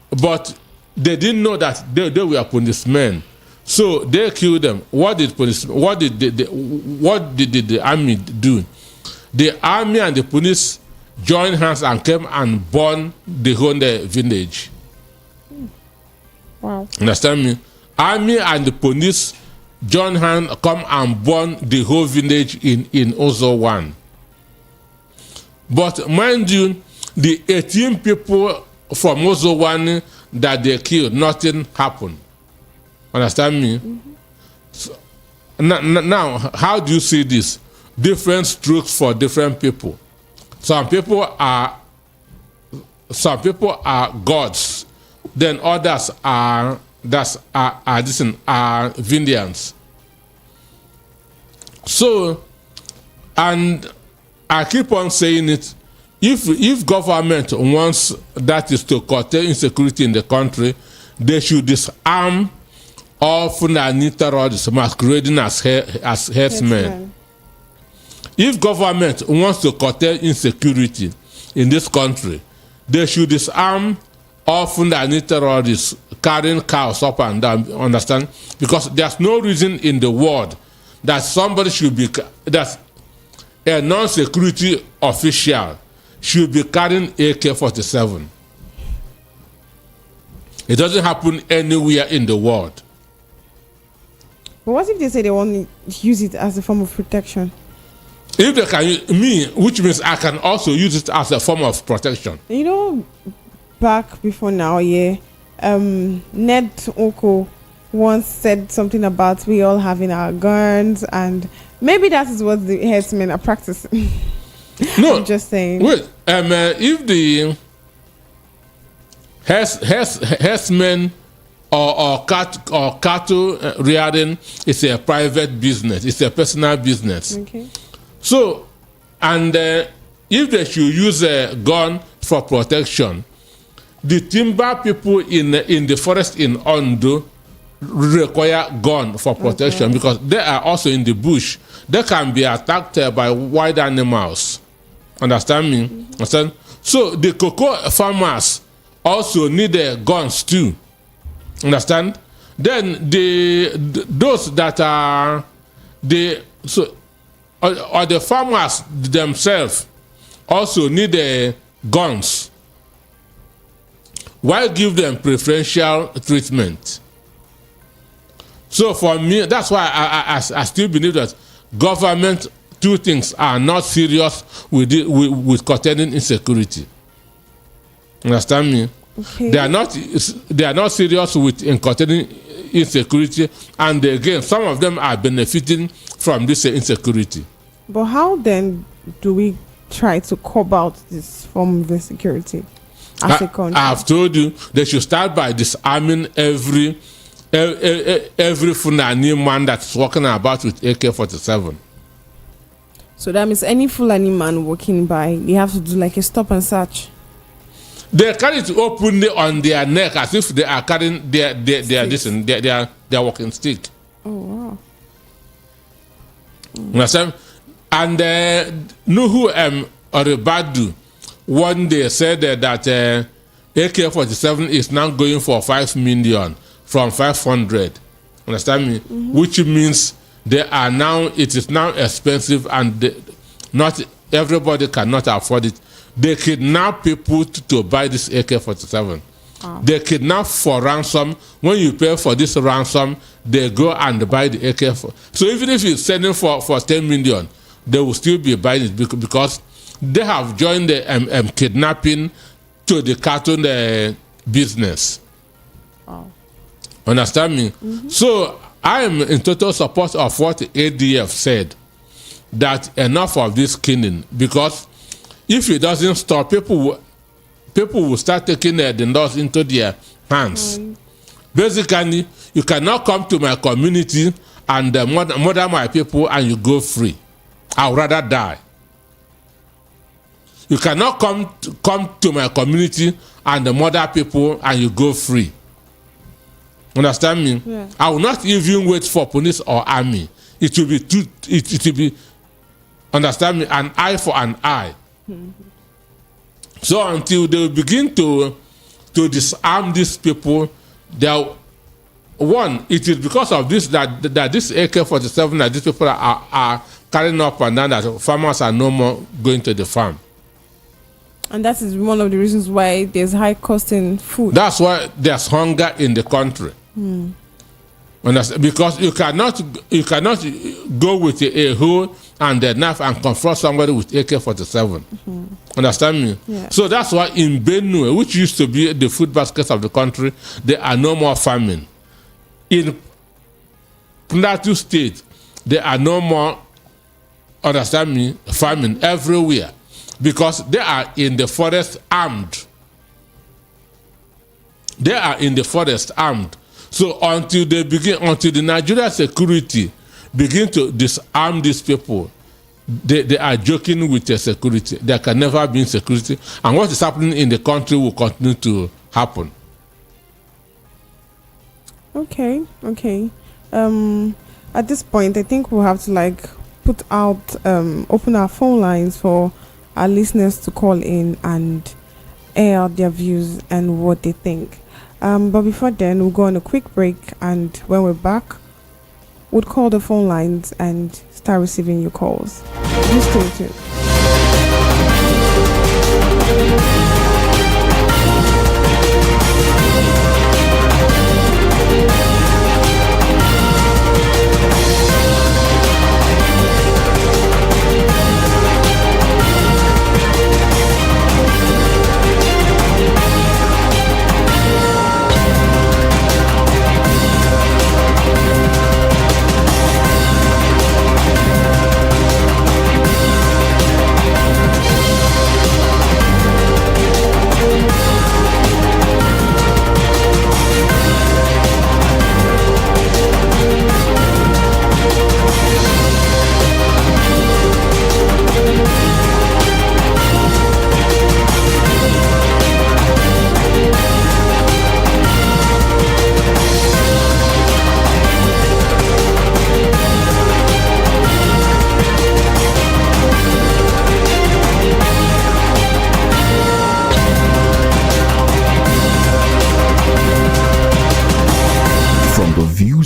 but they didn't know that they were policemen. So they killed them. What did the army do? The army and the police joined hands and came and burned the whole village. Wow. Understand me? Army and the police joined hands, come and burn the whole village in Ozo 1. But mind you, the 18 people from Ozo 1 that they killed, nothing happened. Understand me? So, now, how do you see this? Different strokes for different people. Some people are gods. Then others are Vindians. So, and I keep on saying it. If government wants, that is to curtail insecurity in the country, they should disarm all Fulani terrorists masquerading as herdsmen. If government wants to curtail insecurity in this country, they should disarm all Fulani terrorists carrying cows up and down, understand? Because there's no reason in the world that somebody should be, that a non-security official should be carrying AK-47. It doesn't happen anywhere in the world. But what if they say they want to use it as a form of protection? If they can use me, which means I can also use it as a form of protection. You know, back before now, Ned Oko once said something about we all having our guns, and maybe that is what the herdsmen are practicing. No, I'm just saying. Wait, if the herdsmen or cattle rearing is a private business, it's a personal business. Okay. So, and if they should use a gun for protection, the timber people in the forest in Ondo require gun for protection because they are also in the bush. They can be attacked by wild animals. Understand me? Understand? So the cocoa farmers also need guns too. Understand? Then those that are or the farmers themselves also need guns. Why give them preferential treatment? So for me, that's why I still believe that government, two things are not serious with containing insecurity. Understand me? Okay. They are not serious with containing insecurity, and again, some of them are benefiting from this insecurity. But how then do we try to curb out this form of insecurity as a country? I have told you they should start by disarming every Fulani man that's walking about with AK-47. So that means any Fulani man walking by, they have to do like a stop and search. They carry it openly on their neck as if they are carrying their walking stick. Oh wow! Understand? And Nuhu Oribadu one day said that AK-47 is now going for 5 million from 500. Understand me? Which means it is now expensive, and not everybody cannot afford it. They kidnap people to buy this AK-47. Oh. They kidnap for ransom. When you pay for this ransom, they go and buy the AK-47. So even if you're selling for 10 million, they will still be buying it because they have joined the kidnapping to the cattle business. Oh. Understand me? So I am in total support of what the ADF said, that enough of this killing, because if it doesn't stop, people will start taking the laws into their hands. Basically, you cannot come to my community and murder my people and you go free. I would rather die. You cannot come to my community and murder people and you go free. Understand me? Yeah. I will not even wait for police or army. It will be understand me, an eye for an eye. So until they begin to disarm these people, it is because of this that this AK-47 that these people are carrying up and down, that farmers are no more going to the farm. And that is one of the reasons why there's high cost in food. That's why there's hunger in the country. Because you cannot go with a hoe and a knife and confront somebody with AK-47. Understand me? Yeah. So that's why in Benue, which used to be the food baskets of the country, there are no more famine. In Plateau State, there are no more, understand me, famine everywhere, because they are in the forest armed. They are in the forest armed. So until the Nigerian security begin to disarm these people, they are joking with the security. There can never be security. And what is happening in the country will continue to happen. Okay. At this point, I think we'll have to put out, open our phone lines for our listeners to call in and air out their views and what they think. But before then, we'll go on a quick break, and when we're back, we'll call the phone lines and start receiving your calls. Just stay tuned.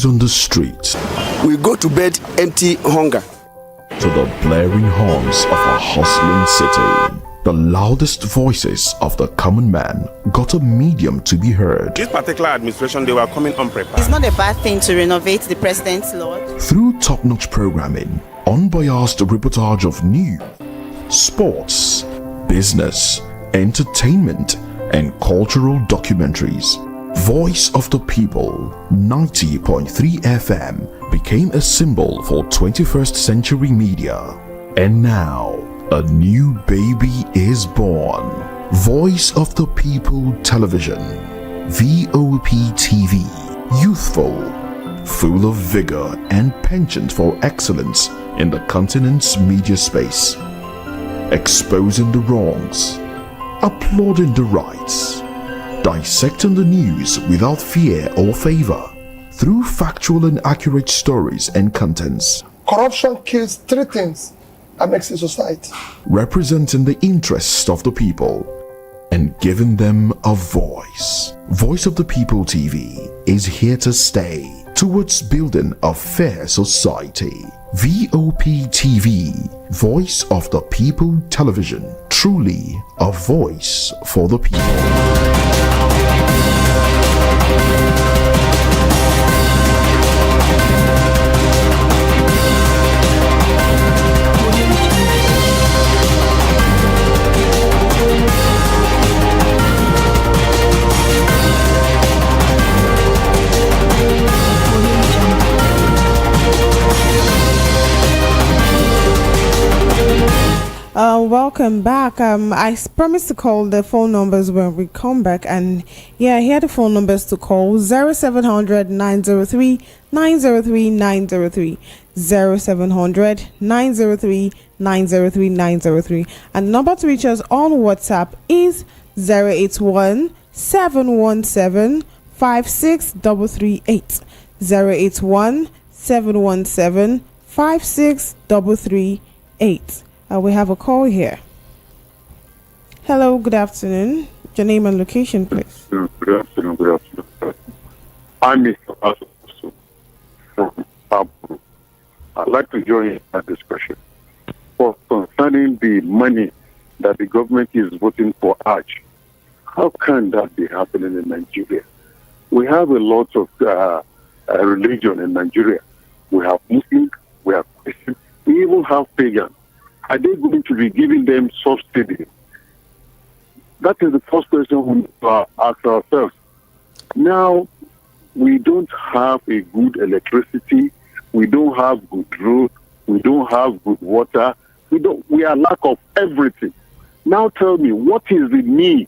On the street, we go to bed empty hunger, to the blaring horns of a hustling city. The loudest voices of the common man got a medium to be heard. This particular administration, they were coming unprepared. It's not a bad thing to renovate the president's lawn. Through top-notch programming, unbiased reportage of news, sports, business, entertainment, and cultural documentaries, Voice of the People 90.3 FM became a symbol for 21st century media. And now, a new baby is born. Voice of the People Television, VOP TV, youthful, full of vigor and penchant for excellence in the continent's media space, exposing the wrongs, applauding the rights, dissecting the news without fear or favor, through factual and accurate stories and contents. Corruption kills three things that makes a society. Representing the interests of the people and giving them a voice. Voice of the People TV is here to stay towards building a fair society. VOP TV, Voice of the People Television, truly a voice for the people. Welcome back. I promised to call the phone numbers when we come back, and here are the phone numbers to call: 0700 903 903 903, 0700 903 903 903, and the number to reach us on WhatsApp is 081 717 56338, 081 717 56338. We have a call here. Hello, good afternoon. Your name and location, please. Good afternoon. I'm Mr. Asu from Abu. I'd like to join in that discussion for concerning the money that the government is voting for Hajj. How can that be happening in Nigeria? We have a lot of religion in Nigeria. We have Muslims, we have Christians, we even have pagans. Are they going to be giving them subsidy? That is the first question we need to ask ourselves. Now, we don't have a good electricity, we don't have good road, we don't have good water, we are lack of everything. Now tell me, what is the need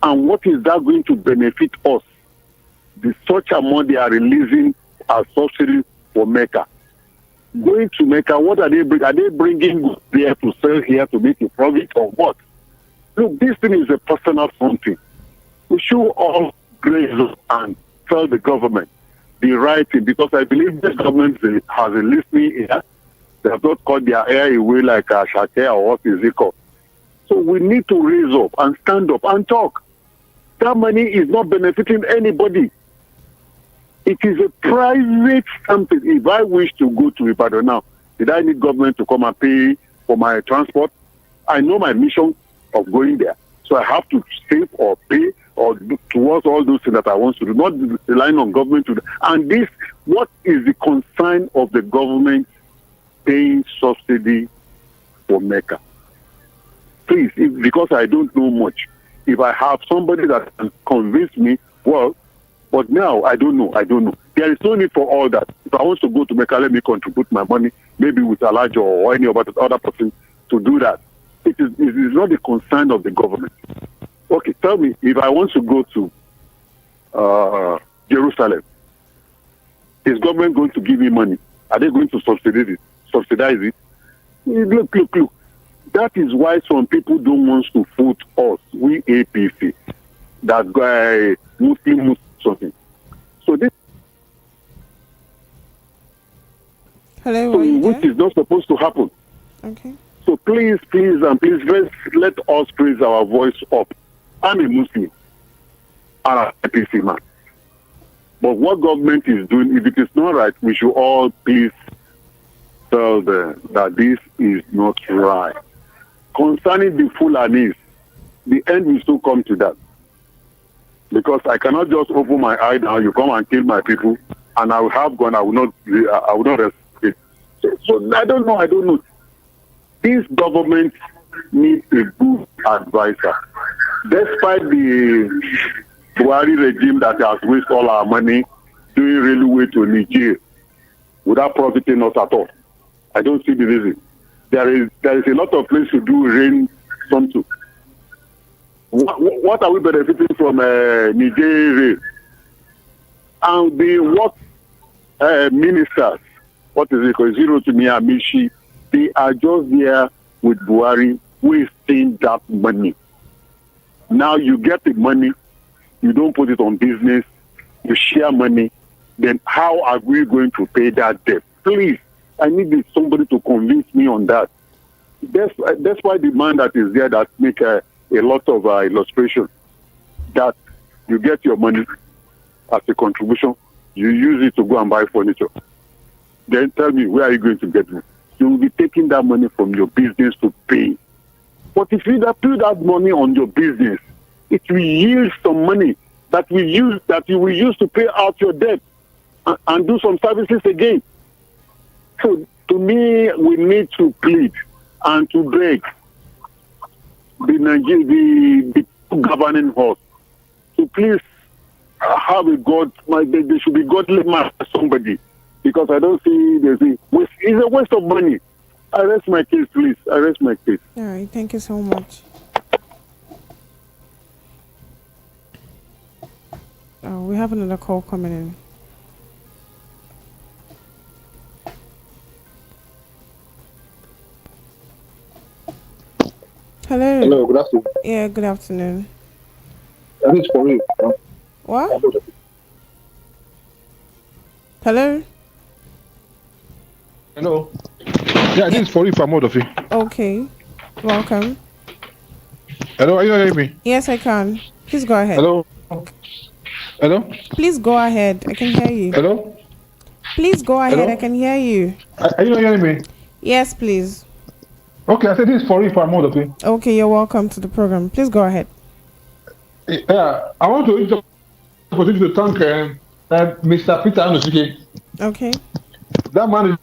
and what is that going to benefit us? The such amount they are releasing as subsidy for Mecca. Going to Mecca, what are they bringing? Are they bringing goods there to sell here to make a profit or what? Look, this thing is a personal something. We should all graze and tell the government, the right thing, because I believe this government has a listening ear. They have not cut their hair away like a shake or what is it called. So we need to raise up and stand up and talk. That money is not benefiting anybody. It is a private something. If I wish to go to Ibadan now, did I need government to come and pay for my transport? I know my mission of going there. So I have to save or pay or do towards all those things that I want to do, not relying on government to do. And this, what is the concern of the government paying subsidy for Mecca? Please, because I don't know much. If I have somebody that can convince me, well, but now I don't know. There is no need for all that. If I want to go to Mecca, let me contribute my money, maybe with Elijah or any other person to do that. It is not the concern of the government. Okay, tell me, if I want to go to Jerusalem, is government going to give me money? Are they going to subsidize it? Look. That is why some people don't want to vote us, we APC, that guy, Muslim something. So this, Hello, which is not supposed to happen. Okay. So please, let us raise our voice up. I'm a Muslim, I'm an APC man. But what government is doing, if it is not right, we should all please tell them that this is not right. Concerning the Fulanis, the end will still come to that. Because I cannot just open my eye now, you come and kill my people, and I will have gone, I will not respect. So I don't know. This government needs a good advisor. Despite the Buhari regime that has wasted all our money doing railway to Nigeria without profiting us at all, I don't see the reason. There is a lot of places to do rain something. What are we benefiting from Nigeria? And the ministers, what is it called? Zero to Miamishi, they are just there with Buhari wasting that money. Now you get the money, you don't put it on business, you share money, then how are we going to pay that debt? Please, I need somebody to convince me on that. That's why the man that is there that make a lot of illustration, that you get your money as a contribution, you use it to go and buy furniture. Then tell me, where are you going to get it? You will be taking that money from your business to pay. But if you put that money on your business, it will yield some money that you will use to pay out your debt and do some services again. So to me, we need to plead and to beg the governing us to please have a God. There should be godly man, somebody, because I don't see it's a waste of money. I rest my case, please. I rest my case. All right. Thank you so much. We have another call coming in. Hello. Hello, good afternoon. Yeah, good afternoon. That is for me. What? Hello. Hello. Yeah, this is for you from Odofi. Okay. Welcome. Hello, are you hearing me? Yes, I can. Please go ahead. Hello. Hello. Please go ahead. I can hear you. Hello. Please go ahead. Hello? I can hear you. Are you hearing me? Yes, please. Okay, I said this is for you from Odofi. Okay, you're welcome to the program. Please go ahead. Yeah, I want to use the opportunity to thank Mr. Peter Anosike. Okay. That man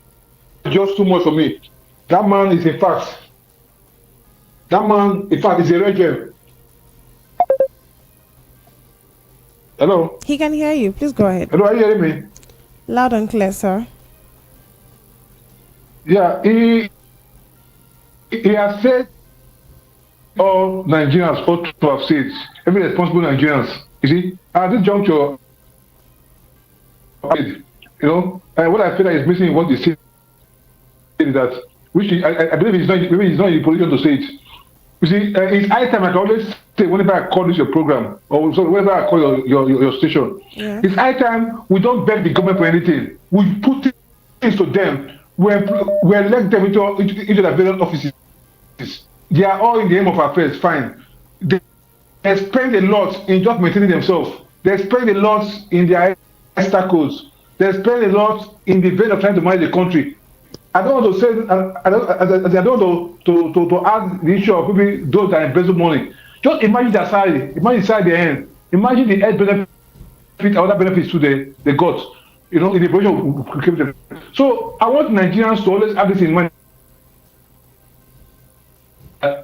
is just too much for me. That man is in fact is a legend. Hello. He can hear you. Please go ahead. Hello, are you hearing me? Loud and clear, sir. Yeah, he has said all Nigerians ought to have said, every responsible Nigerians. You see, at this juncture, what I feel like is missing in what they say is that, which I believe he's not in the position to say it. You see, it's high time. I can always say whenever I call this your program, or so whenever I call your station, it's high time we don't beg the government for anything. We put things to them. We elect them into the various offices. They are all in the aim of affairs. Fine. They spend a lot in just maintaining themselves. They spend a lot in their extra codes. They spend a lot in the vein of trying to manage the country. I don't want to say, I don't want to add the issue of maybe those that embezzle money. Just imagine their salary, imagine their end, imagine the health benefit and other benefits to the gods, in the provision of. So I want Nigerians to always have this in mind.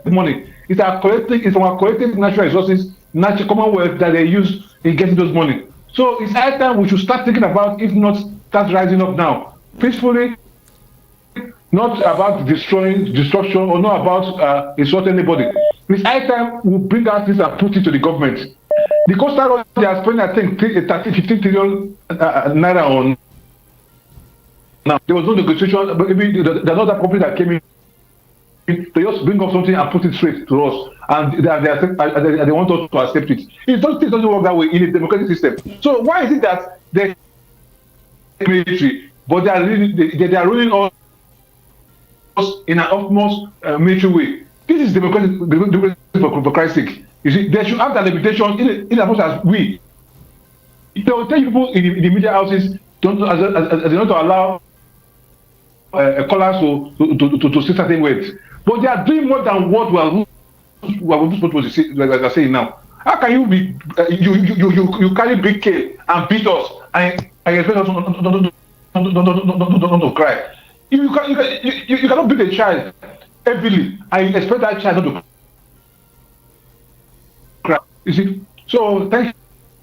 Money. It's our collective natural resources, natural commonwealth that they use in getting those money. So it's high time we should start thinking about, if not start rising up now, peacefully, not about destruction, or not about insulting anybody. It's high time we bring out this and put it to the government. The coastal road they are spending, I think, 15 trillion naira on. Now there was no negotiation, but maybe there's another company that came in. They just bring up something and put it straight to us, and they want us to accept it. It doesn't work that way in a democratic system. So why is it that the military, but they are ruling us in an almost military way? This is democratic for Christ's sake. You see, they should have that limitation in as much as we. They will tell people in the media houses don't to allow callers to say certain words. But they are doing more than what we are supposed to say, like I say now. How can you be you carry big cane and beat us and expect us not to cry? You cannot beat a child heavily and you expect that child not to cry. You see? So thank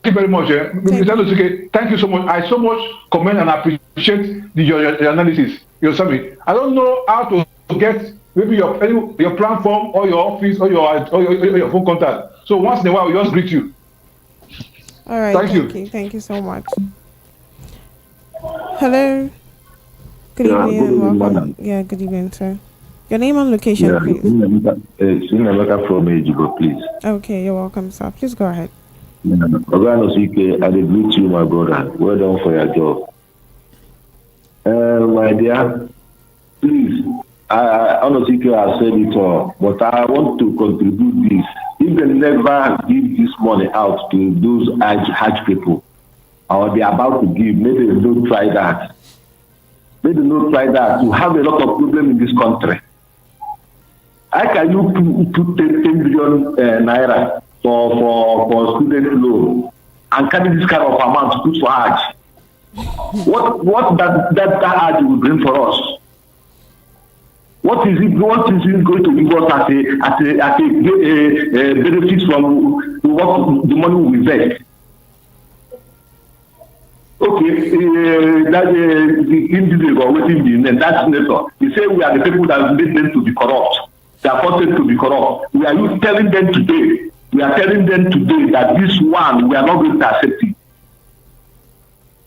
you very much. Thank you so much. I so much commend and appreciate your analysis. Your summary. I don't know how to get maybe your platform or your office or your phone contact. So once in a while, we just greet you. All right. Thank you. Thank you so much. Hello. Good evening and welcome. Yeah, good evening, sir. Your name and location, please. Sinamaka from Ejibo, please. Okay, you're welcome, sir. Please go ahead. I greet you, my brother. Well done for your job. My dear, please, I honestly have said it all, but I want to contribute this. If they never give this money out to those Hajj people, or they are about to give, maybe they don't try that. Maybe they don't try that. You have a lot of problems in this country. How can you put 10 billion naira for student loan and carry this kind of amount to put for Hajj? What that Hajj will bring for us? What is it going to give us as a benefit from what the money we invest? Okay, that the individual waiting the that senator. He said we are the people that made them to be corrupt. They are forced to be corrupt. We are telling them today. We are telling them today that this one we are not going to accept it.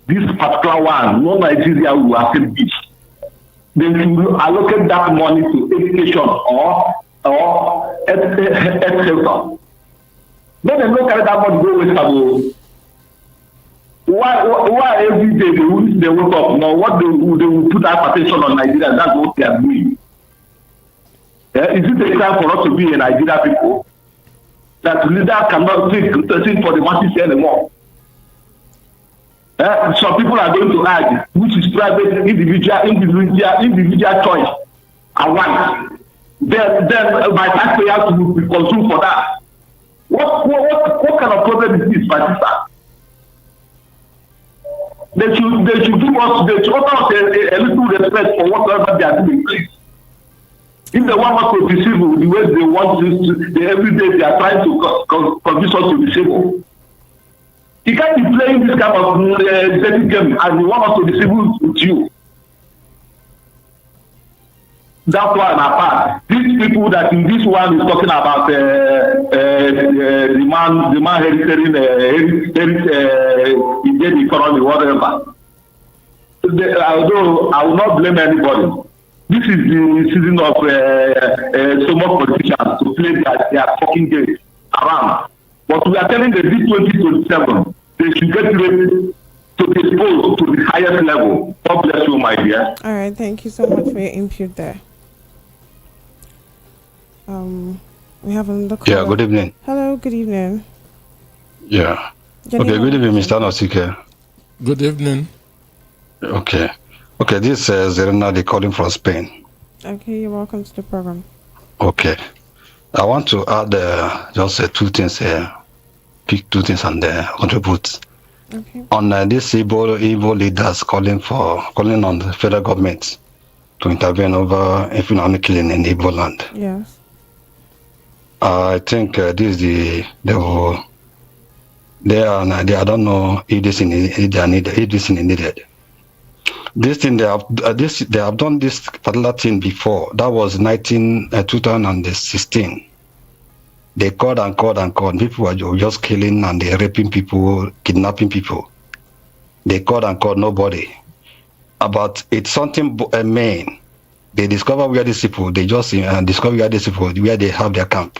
This particular one, no Nigeria will accept this. Then to allocate that money to education or health. Then they don't carry that money go waste. Why every day they wake up? Now what they will put attention on Nigeria? That's what they are doing. Is it a time for us to be a Nigeria people? That leaders cannot think for the masses anymore. Some people are going to Hajj, which is private, individual choice, and right. Then my taxpayers will be consumed for that. What kind of problem is this, my sister? They should give us, they should offer us a little respect for whatever they are doing, please. If they want us to disable the way they want to, every day they are trying to convince us to disable. You can't be playing this kind of dirty game and you want us to disable with you. That's why I'm apart. These people that in this one is talking about the man hereditary Indian economy, whatever. Although I will not blame anybody. This is the season of so much politicians to play their fucking games around. But we are telling the B2027 they should get ready to be exposed to the highest level. God bless you, my dear. All right, thank you so much for your input there. We have another call. Yeah, good evening. Hello, good evening. Yeah. Your Okay, name good and evening, location. Mr. Nosike. Good evening. Okay. Okay, this is Zerina, they calling from Spain. Okay, you're welcome to the program. Okay. I want to add just two things here. Pick two things and contribute. Okay. On this evil leaders calling on the federal government to intervene over economic killing in Igbo land. Yes. I think this is I don't know if this is needed. This thing they have done this particular thing before. That was 2016. They called and called and called. People were just killing and they raping people, kidnapping people. They called and called, nobody. About it's something main. They discover where these people. They just discover where these people where they have their camp.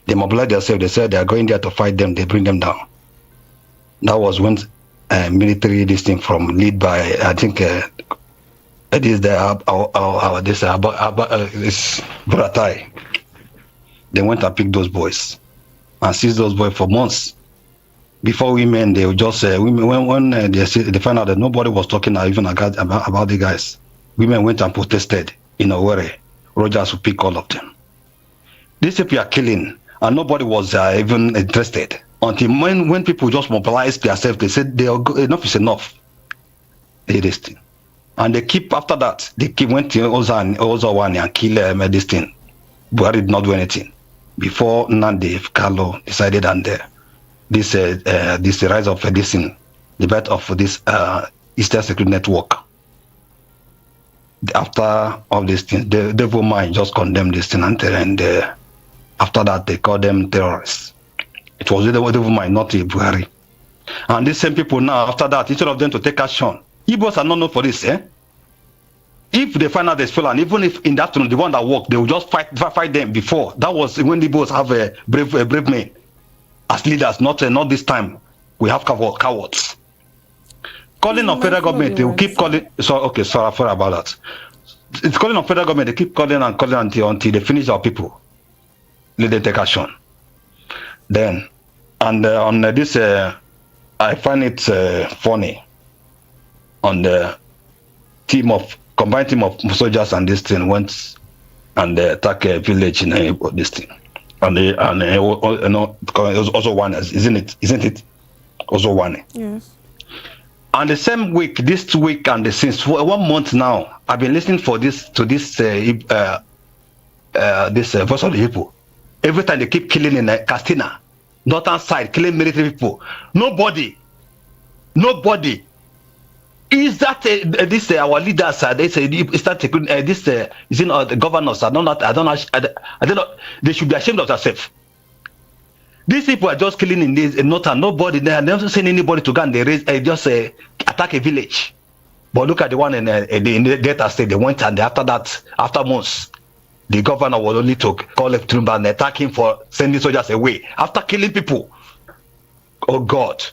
They mobilize themselves. They said they are going there to fight them. They bring them down. That was when military this thing from lead by I think it is this Buratai. They went and picked those boys and seized those boys for months. Before women, they would just when they found out that nobody was talking even about the guys. Women went and protested in Owerri. Rogers would pick all of them. These people are killing, and nobody was even interested. Until when people just mobilized themselves, they said enough is enough. They did this thing. And they keep, after that, went to Ozawani and kill this thing. Buhari did not do anything. Before Nandi Carlo decided and this rise of this thing, the birth of this Eastern Security Network. After all these things, the devil mind just condemned this thing and after that they called them terrorists. It was the devil mind, not Buhari. And these same people now, after that, instead of them to take action, Igbos are not known for this, eh? If they find out there's and even if in the afternoon, the one that walk, they will just fight them before. That was when the Igbos have a brave men as leaders, not this time. We have cowards. Calling on federal government, they will keep calling. Sorry about that. It's calling on federal government, they keep calling and calling until they finish our people. Let them take action. Then, and on this, I find it funny on the combined team of soldiers and this thing went and attack a village in this thing. And it was also one, isn't it? Also one. Yes. And the same week, this week and since 1 month now, I've been listening to this voice of the people. Every time they keep killing in Castina, northern side, killing military people. Nobody. Is that this our leaders? They say start taking this. Is the governors? I don't know. They should be ashamed of themselves. These people are just killing in this northern. Nobody. They have never seen anybody to go and they raise just attack a village. But look at the one in the Delta State. They went and after months, the governor was only to call Tinubu and attack him for sending soldiers away after killing people. Oh God!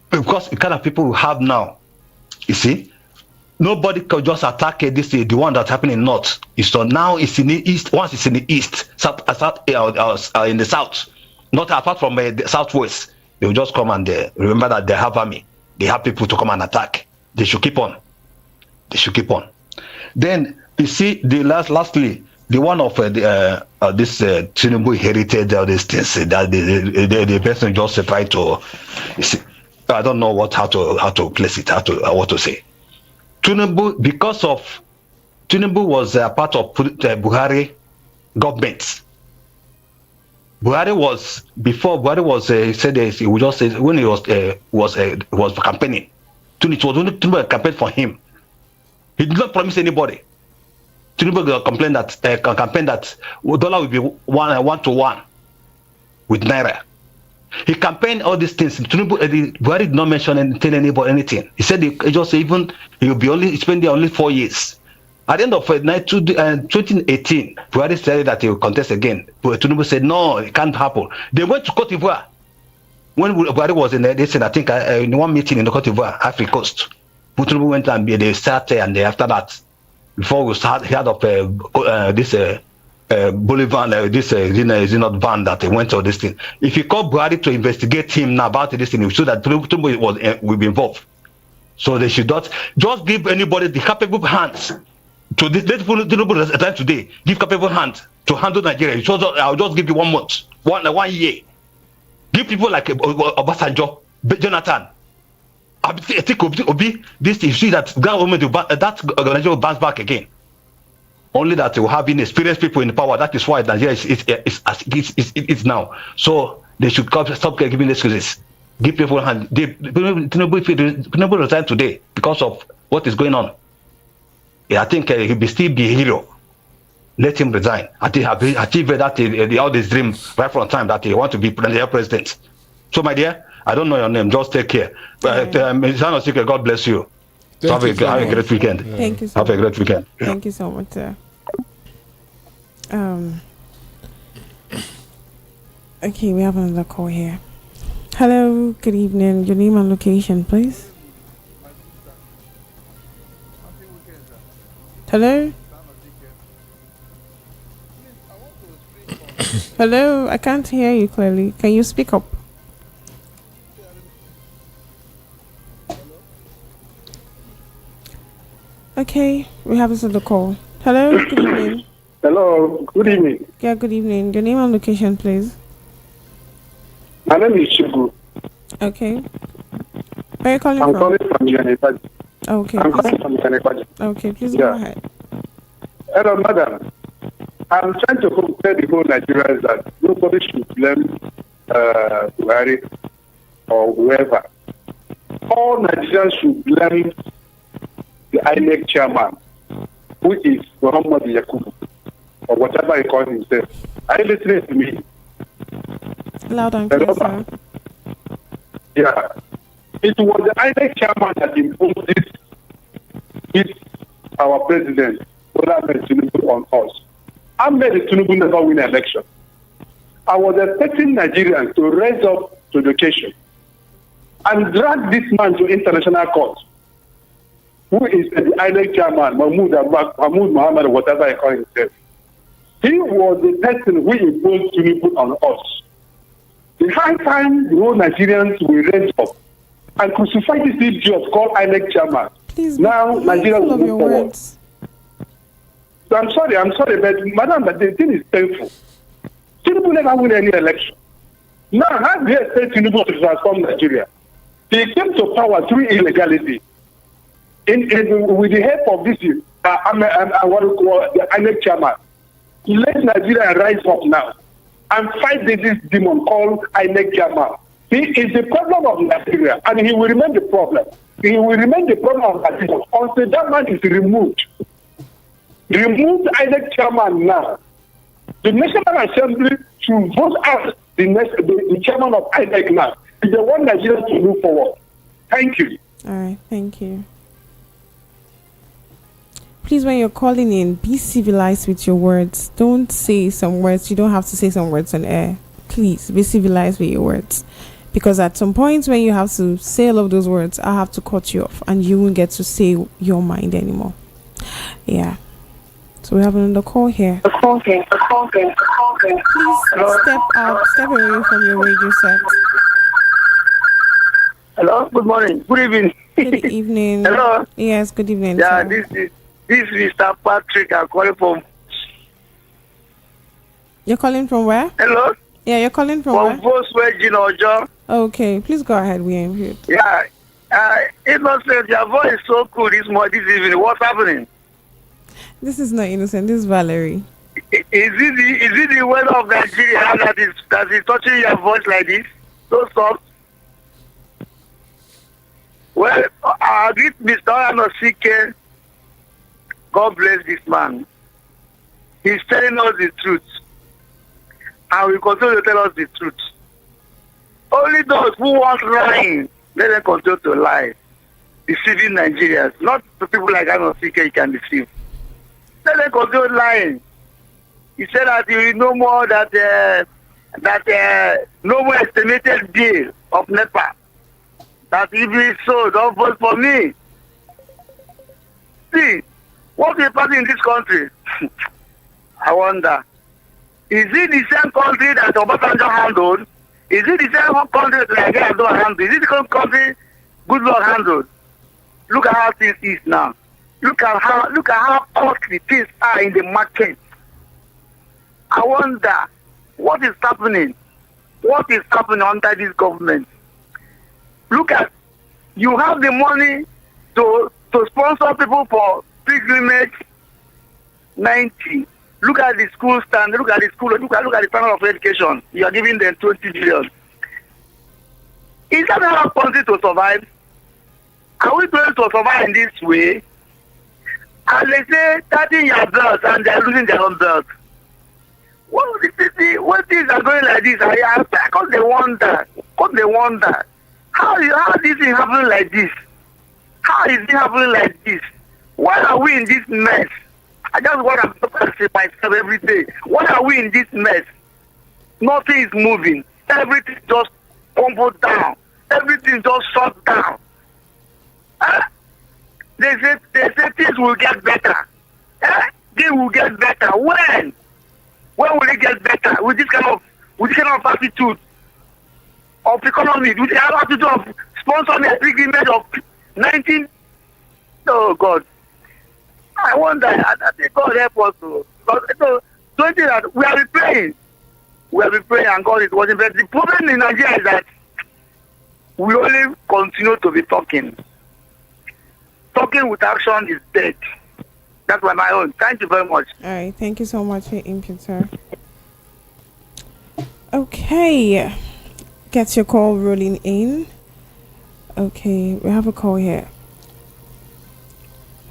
Because the kind of people we have now, you see, nobody can just attack this. The one that's happening in north. So now it's in the east. Once it's in the east, in the south, not apart from the southwest, they will just come and remember that they have army. They have people to come and attack. They should keep on. Then you see lastly. The one of this Tinubu inherited all these things that the person just tried to. I don't know how to place it, what to say. Tinubu, because of Tinubu was a part of Buhari government. Buhari was said he would just say when he was campaigning. It was only Tinubu campaign for him. He did not promise anybody. Tinubu campaign that dollar will be 1 to 1 with naira. He campaigned all these things. Buhari did not mention anything. He said he just even he will be only spending only 4 years. At the end of 2018, Buhari said that he will contest again. Tinubu said, no, it can't happen. They went to Cote d'Ivoire. When Buhari was in there, they said, I think, in one meeting in the Cote d'Ivoire, Africa Coast, Tinubu went and they sat there, and after that, before we heard of this Bolivar, this is not van that they went to this thing. If you call Buhari to investigate him now about this thing, you show that Tinubu will be involved. So they should not just give anybody the capable hands to this. Let Tinubu resign today. Give capable hands to handle Nigeria. So I'll just give you 1 month, one year. Give people like Obasanjo, Jonathan, Atiku, Obi. This you see that government that organization will bounce back again. Only that will have inexperienced people in power. That is why Nigeria is now. So they should stop giving excuses. Give people a hand. Tinubu resign today because of what is going on. Yeah, I think he'll still be a hero. Let him resign. I think he achieved that all this dream right from time that he want to be president. So my dear, I don't know your name. Just take care. God bless you. Have a great weekend. Thank you so much. Have a great weekend. Thank you so much, sir. Okay, we have another call here. Hello, good evening. Your name and location, please. Hello? Hello, I can't hear you clearly. Can you speak up? Okay, we have another call. Hello, good evening. Hello, good evening. Yeah, good evening. Your name and location, please. My name is Chibu. Okay. Where are you calling I'm from? calling from Yanekwaji. Okay. I'm calling from Yanekwaji. Okay, please go ahead. Hello, madam. I'm trying to tell the whole Nigerians that nobody should blame Buhari or whoever. All Nigerians should blame the INEC chairman, who is Muhammad Yakubu, or whatever he calls himself. Are you listening to me? Loud and clear, sir. Yeah. It was the INEC chairman that imposed this our president, Bola Tinubu, on us. Ahmed Tinubu never win an election. I was expecting Nigerians to raise up to the occasion and drag this man to international court, who is the INEC chairman, Mahmoud Mohammed, whatever he calls himself. He was the person who imposed Tinubu on us. The high time the whole Nigerians will raise up and crucify this idiot called INEC chairman. Please, now Nigeria will move forward. Words. So I'm sorry, but madam, but the thing is painful. Tinubu never win any election. Now, how do you expect Tinubu to transform Nigeria? He came to power through illegality. With the help of this, what we call the INEC chairman. Let Nigeria rise up now and fight this demon called INEC chairman. He is the problem of Nigeria, and he will remain the problem. He will remain the problem of Nigeria until that man is removed. Remove the INEC chairman now. The National Assembly should vote out the chairman of INEC now. If they want Nigeria to move forward. Thank you. All right, thank you. Please, when you're calling in, be civilized with your words. Don't say some words. You don't have to say some words on air. Please, be civilized with your words. Because at some point when you have to say all of those words, I have to cut you off and you won't get to say your mind anymore. Yeah. So we have another call here. Please step away from your radio set. Hello, good morning. Good evening. Good evening. Hello. Yes, good evening. Yeah, sir. this is Mr. Patrick. I'm calling from. You're calling from where? Hello. Yeah, you're calling from where? Volkswagen Ojo. Okay, please go ahead. We are here. Yeah, Innocent, your voice is so cool this evening. What's happening? This is not Innocent. This is Valerie. Is it the weather of Nigeria that is touching your voice like this? So soft. Well, I greet Mr. Anosike. God bless this man. He's telling us the truth. And will continue to tell us the truth. Only those who want lying, let them continue to lie. Deceiving Nigerians. Not the people like Anosike you can deceive. Let them continue lying. He said that he will no more no more estimated bill of NEPA. That if it's so, don't vote for me. See, what is happening in this country? I wonder. Is it the same country that Obasanjo handled? Is it the same country that Nigeria don't handle? Is it the same country Goodluck handled? Look at how things is now. Look at how costly things are in the market. I wonder what is happening. What is happening under this government? Look at, you have the money to sponsor people for pilgrimage 90. Look at the school stand, look at the school, look at the standard of education. You are giving them 20 billion. Is that how country to survive? Are we going to survive in this way? And they say 30 year belts and they are losing their own belts. What things are going like this? Because they wonder. How is this thing happening like this? How is it happening like this? Why are we in this mess? I just want to ask myself every day. Why are we in this mess? Nothing is moving. Everything just crumbled down. Everything just shut down. They say things will get better. They will get better. When? When will it get better? With this kind of attitude of economy, with the attitude of sponsoring a pilgrimage of 19. Oh God. I wonder, I think God help us to. So, that we have been praying. And God is watching. But the problem in Nigeria is that we only continue to be talking. Talking with action is dead. That's my own. Thank you very much. All right. Thank you so much for your input, sir. Okay. Get your call rolling in. Okay. We have a call here.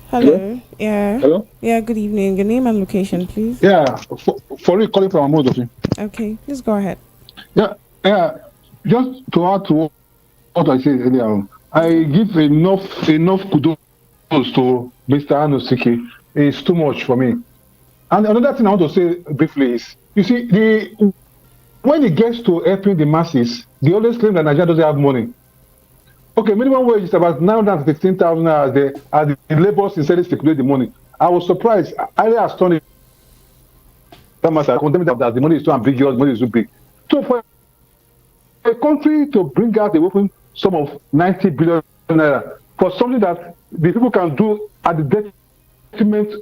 Hello. Yeah. Hello. Yeah. Good evening. Your name and location, please. Yeah. For you calling from Amodofi. Okay. Please go ahead. Yeah. Just to add to what I said earlier, I give enough kudos to Mr. Anosike. It's too much for me. And another thing I want to say briefly is, you see, when it gets to helping the masses, they always claim that Nigeria doesn't have money. Okay, minimum wage is about 915,000 as the labor sincerely stipulate the money. I was surprised, highly astonished. That the money is too ambiguous, money is too big. So for a country to bring out a weapon sum of 90 billion naira for something that the people can do at the detriment,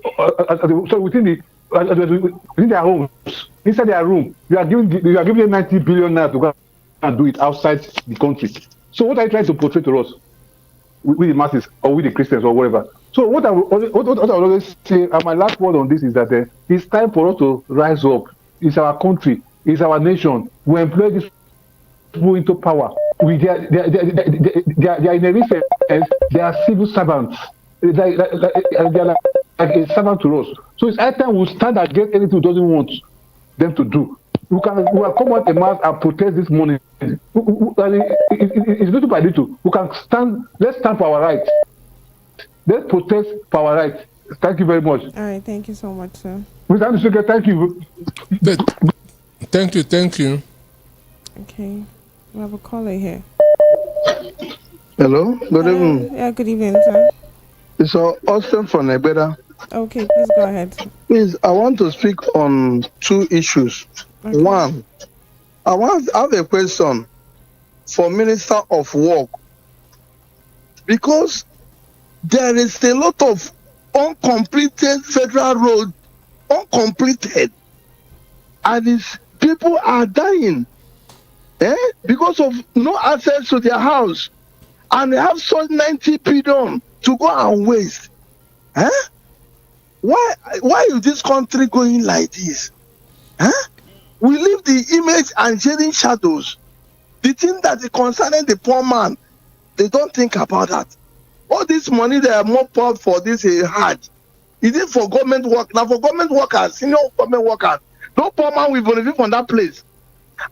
within their homes, inside their room, you are giving them 90 billion naira to go and do it outside the country. So what are you trying to portray to us with the masses or with the Christians or whatever? So what I will always say, and my last word on this is that it's time for us to rise up. It's our country, it's our nation. We employ these people into power. They are in a recent sense, they are civil servants. They are like a servant to us. So it's high time we stand against anything we doesn't want them to do. We can come out a mass and protest this morning. It's little by little. Let's stand for our rights. Let's protest for our rights. Thank you very much. All right, thank you so much, sir. Mr. Anishoke, thank you. Thank you. Okay, we have a caller here. Hello, good evening. Yeah, good evening, sir. It's Austin from Nebeda. Okay, please go ahead. Please, I want to speak on two issues. Okay. One, I have a question for Minister of Work, because there is a lot of uncompleted federal road, and people are dying because of no access to their house, and they have sold 90 billion to go and waste. Why is this country going like this? We leave the image and sharing shadows. The thing that is concerning the poor man, they don't think about that. All this money they are more poor for this Hajj. Is it for government work? Now for government workers, senior government workers, no poor man will benefit from that place.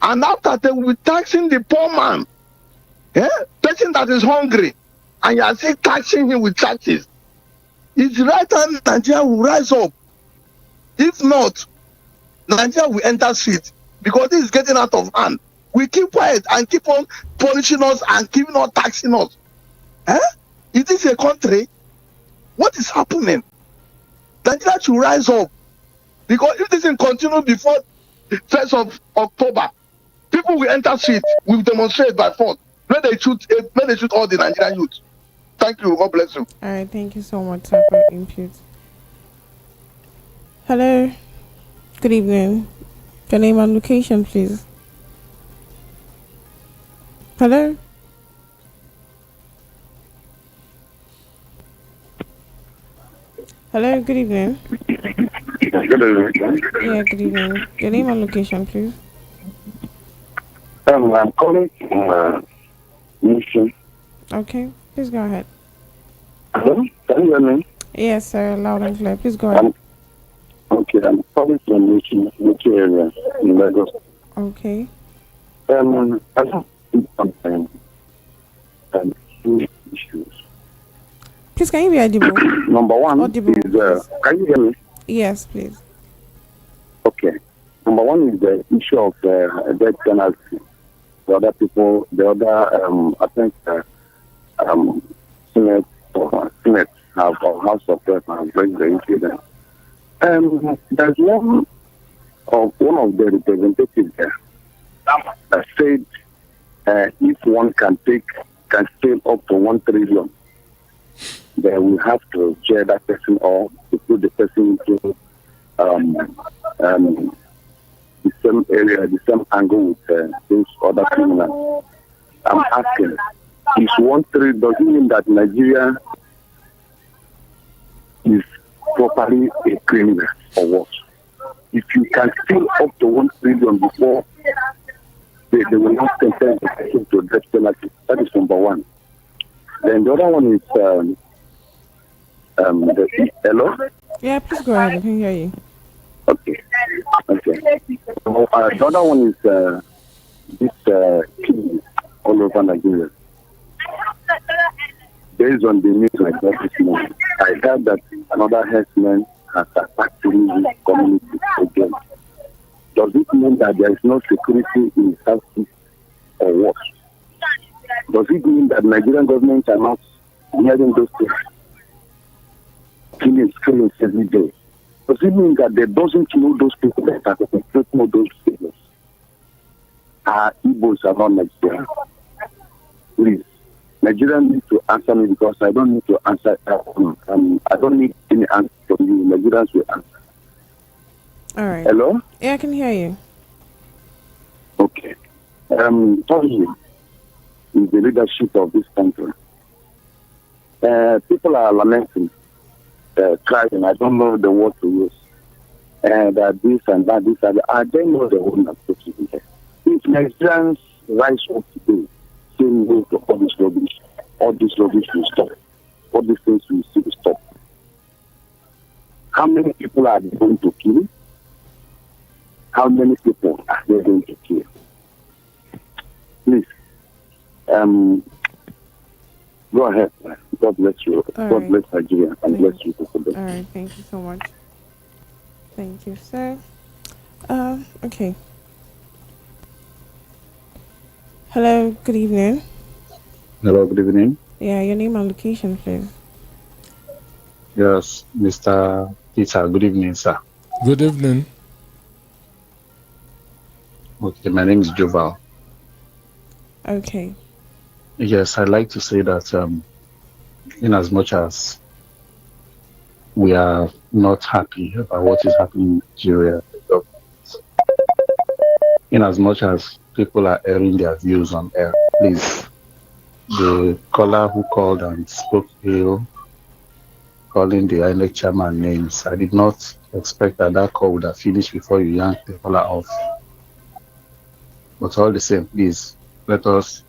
And after they will be taxing the poor man, person that is hungry, and you are still taxing him with taxes. It's right time Nigeria will rise up If not, Nigeria will enter street because this is getting out of hand. We keep quiet and keep on punishing us and keeping on taxing us. Is this a country? What is happening? Nigeria should rise up. Because if this thing continues before the 1st of October, people will enter street, will demonstrate by force. Let they shoot all the Nigerian youth. Thank you. God bless you. All right. Thank you so much, sir, for your input. Hello. Good evening. Your name and location, please. Hello. Hello. Good evening. Good evening. Yeah. Good evening. Your name and location, please. I'm calling from Mission. Okay. Please go ahead. Hello? Can you hear me? Yes, sir. Loud and clear. Please go ahead. Okay, I'm calling from Mission area in Lagos. Okay. I have something two issues. Please, can you be audible? Number one Audible, is, can you hear me? Yes, please. Okay. Number one is the issue of death penalty. The other people, I think, Senate have, or House of Rep have raised the issue there. There's one of the representatives there that said if one can steal up to 1 trillion, then we have to jail that person or to put the person into the same area, the same angle with those other criminals. I'm asking, is 1 trillion, does it mean that Nigeria is properly a criminal or what? If you can steal up to 1 trillion before they will not sentence the person to death penalty, that is number one. Then the other one is hello? Yeah, please go ahead. I can hear you. Okay. So, the other one is this killing all over Nigeria. Based on the news I got this morning, I heard that another Headmen has attacked the community again. Does it mean that there is no security in Southeast or what? Does it mean that Nigerian government are not hearing those things? Killings every day. Does it mean that they doesn't know those people that are perpetrating those things? Igbos are not Nigerian. Please, Nigerians need to answer me because I don't need to answer. I don't need any answer from you. Nigerians will answer. All right. Hello? Yeah, I can hear you. Okay. Thirdly, is the leadership of this country. People are lamenting, crying. I don't know the word to use. That this and that, this and that. I don't know the whole approach here. If Nigerians rise up today, saying no to all this rubbish will stop. All these things will still stop. How many people are they going to kill? How many people are they going to kill? Please, go ahead. God bless you. God bless Nigeria and bless you. All right, thank you so much. Thank you, sir. Okay. Hello, good evening. Hello, good evening. Yeah, your name and location, please. Yes, Mr. Peter, good evening, sir. Good evening. Okay, my name is Joval. Okay. Yes, I'd like to say that in as much as we are not happy about what is happening in Nigeria, in as much as people are airing their views on air, please, the caller who called and spoke ill, calling the INEC chairman names, I did not expect that call would have finished before you yanked the caller off. But all the same, please, let us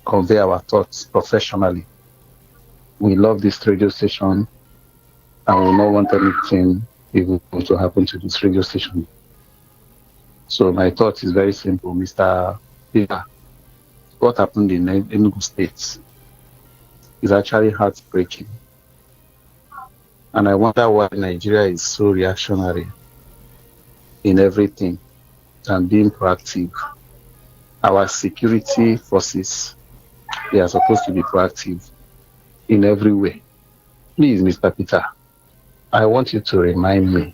convey our thoughts professionally. We love this radio station and we don't want anything evil to happen to this radio station. So my thought is very simple, Mr. Peter. What happened in the Enugu State is actually heartbreaking. And I wonder why Nigeria is so reactionary in everything and being proactive. Our security forces, they are supposed to be proactive in every way. Please, Mr. Peter, I want you to remind me.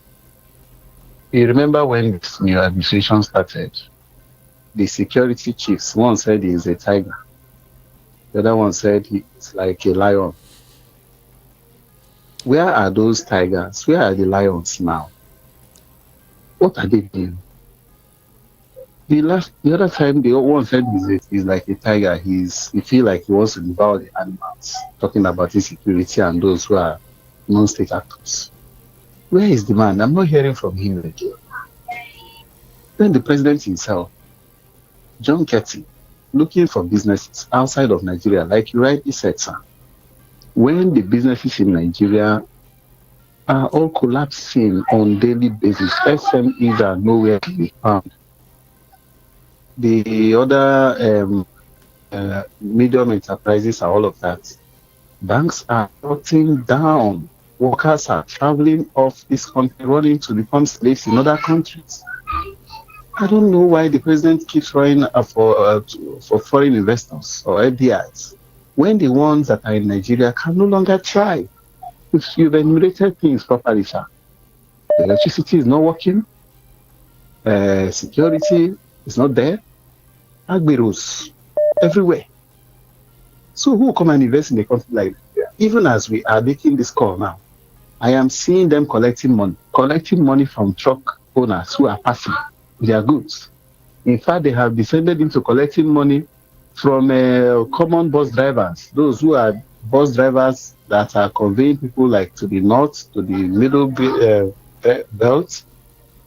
You remember when this new administration started, the security chiefs, one said he's a tiger, the other one said he's like a lion. Where are those tigers? Where are the lions now? What are they doing? The other time, the one said he's like a tiger. He feel like he wants to devour the animals. Talking about insecurity and those who are non-state actors. Where is the man? I'm not hearing from him again. Then the president himself, John Ketty, looking for businesses outside of Nigeria, like you rightly said, sir. When the businesses in Nigeria are all collapsing on daily basis, SMEs are nowhere to be found. The other medium enterprises are all of that. Banks are shutting down. Workers are traveling off this country, running to become slaves in other countries. I don't know why the president keeps trying for foreign investors or FDIs when the ones that are in Nigeria can no longer try. If you've enumerated things properly, sir, the electricity is not working, security is not there, agberos everywhere. So who will come and invest in a country like Nigeria? Even as we are making this call now, I am seeing them collecting money from truck owners who are passing their goods. In fact, they have descended into collecting money from common bus drivers, those who are bus drivers that are conveying people like to the north, to the middle belt,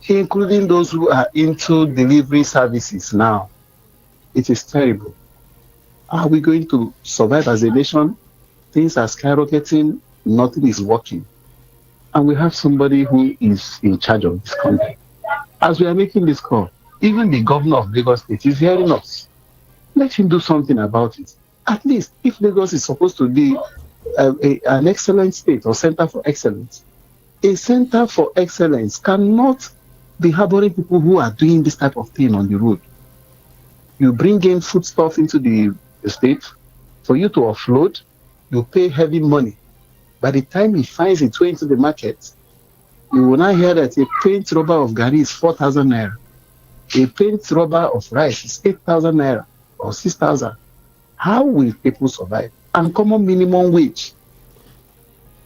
including those who are into delivery services now. It is terrible. Are we going to survive as a nation? Things are skyrocketing, nothing is working. And we have somebody who is in charge of this country. As we are making this call, even the governor of Lagos State is hearing us. Let him do something about it. At least, if Lagos is supposed to be an excellent state or center for excellence, a center for excellence cannot be harboring people who are doing this type of thing on the road. You bring in foodstuff into the state, for you to offload, you pay heavy money. By the time it finds its way into the market, you will now hear that a paint rubber of garri is 4,000 naira. A paint rubber of rice is 8,000 naira or 6,000. How will people survive? And common minimum wage.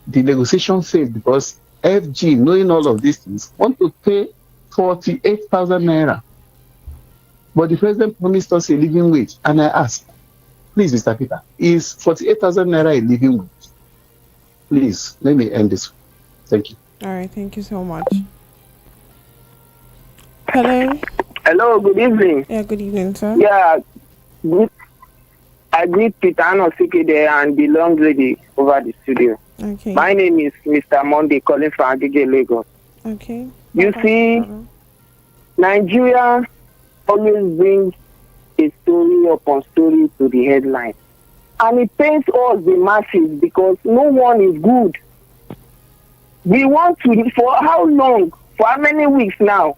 The negotiation failed because FG, knowing all of these things, want to pay 48,000 naira. But the president promised us a living wage. And I asked, please, Mr. Peter, is 48,000 naira a living wage? Please, let me end this. Thank you. All right, thank you so much. Hello. Hello, good evening. Yeah, good evening, sir. Yeah, I greet Peter Anosike there and the long lady over the studio. Okay. My name is Mr. Monday calling from Agege, Lagos. Okay. You see, Nigeria always brings a story upon story to the headline. And it pains us, the masses, because no one is good. We want to, for how long, for how many weeks now,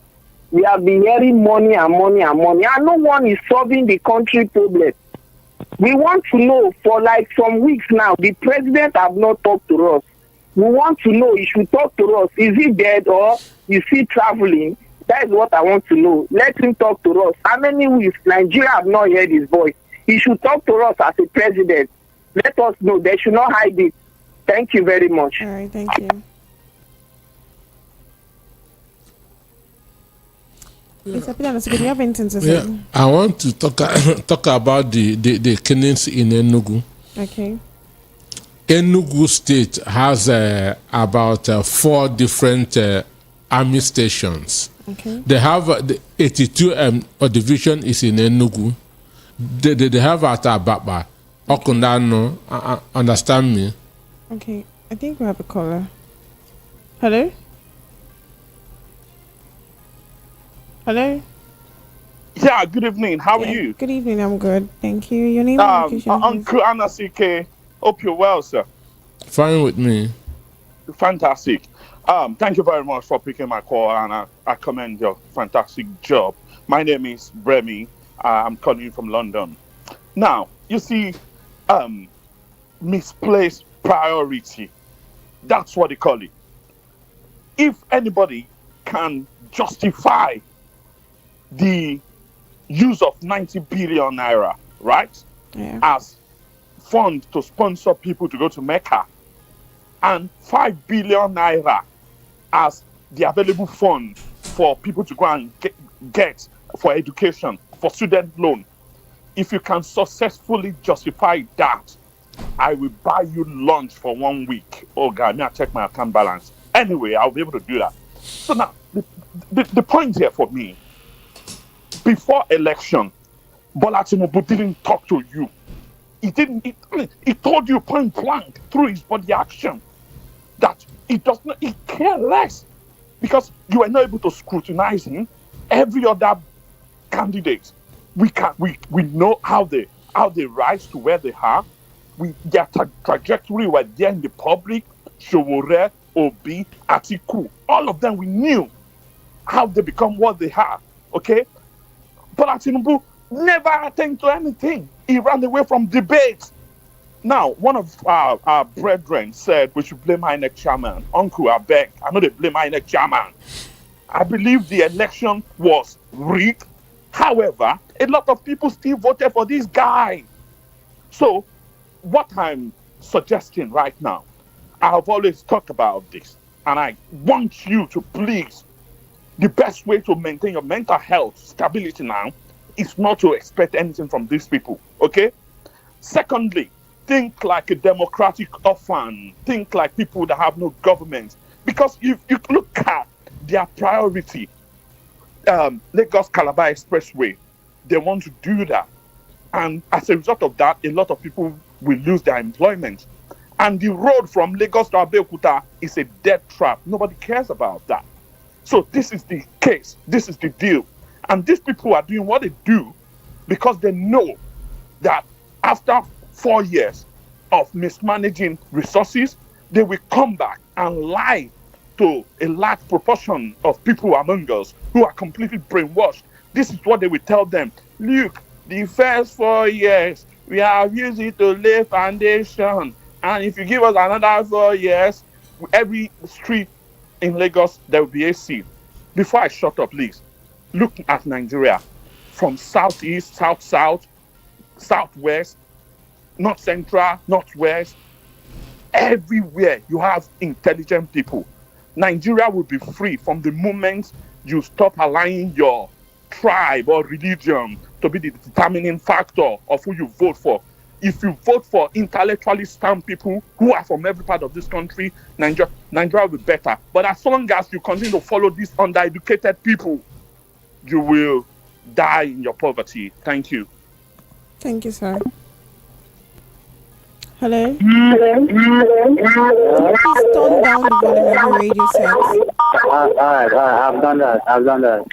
we have been hearing money and money and money, and no one is solving the country problem. We want to know, for like some weeks now, the president have not talked to us. We want to know, he should talk to us. Is he dead or is he traveling? That is what I want to know. Let him talk to us. How many weeks Nigeria have not heard his voice? He should talk to us as a president. Let us know. They should not hide it. Thank you very much. All right, thank you. Mr. Peter, do you have anything to say? Yeah, I want to talk about the killings in Enugu. Okay. Enugu State has about 4 different army stations. Okay. They have the 82 division is in Enugu. They have at Ababa. Okundano, understand me? Okay, I think we have a caller. Hello? Hello? Yeah, good evening. How are you? Good evening, I'm good. Thank you. Your name and location, Uncle Anasike. Hope you're well, sir. Fine with me. Fantastic. Thank you very much for picking my call, and I commend your fantastic job. My name is Bremi. I'm calling you from London. Now, you see, misplaced priority. That's what they call it. If anybody can justify the use of 90 billion naira, right, as fund to sponsor people to go to Mecca, and 5 billion naira as the available fund for people to go and get for education, for student loan, if you can successfully justify that, I will buy you lunch for 1 week. Oh God, may I check my account balance? Anyway, I'll be able to do that. So now, the point here for me, before election, Bola Tinubu didn't talk to you. He told you point blank through his body action that he care less, because you were not able to scrutinize him. Every other candidate, we know how they rise to where they are. Their trajectory were there in the public. Showore, Obi, Atiku, all of them, we knew how they become what they are. Okay, but Tinubu never attended to anything. He ran away from debate. Now, one of our brethren said we should blame INEC chairman. Uncle, I beg. I know they blame INEC chairman. I believe the election was rigged. However, a lot of people still voted for this guy. So, what I'm suggesting right now, I have always talked about this, and I want you to please, the best way to maintain your mental health stability now is not to expect anything from these people, okay? Secondly, think like a democratic orphan. Think like people that have no government. Because if you look at their priority, Lagos-Calabar Expressway, they want to do that. And as a result of that, a lot of people will lose their employment. And the road from Lagos to Abeokuta is a death trap. Nobody cares about that. So this is the case. This is the deal. And these people are doing what they do because they know that after 4 years of mismanaging resources, they will come back and lie to a large proportion of people among us who are completely brainwashed. This is what they will tell them. Look, the first 4 years, we have used it to lay foundation. And if you give us another 4 years, every street in Lagos, there will be AC. Before I shut up, please, look at Nigeria. From southeast, south-south, southwest, north central, northwest, everywhere you have intelligent people. Nigeria will be free from the moment you stop allowing your tribe or religion to be the determining factor of who you vote for. If you vote for intellectually sound people who are from every part of this country, Nigeria will be better. But as long as you continue to follow these undereducated people, you will die in your poverty. Thank you. Thank you, sir. Hello? Please tone down the volume of your radio set. All right, I've done that.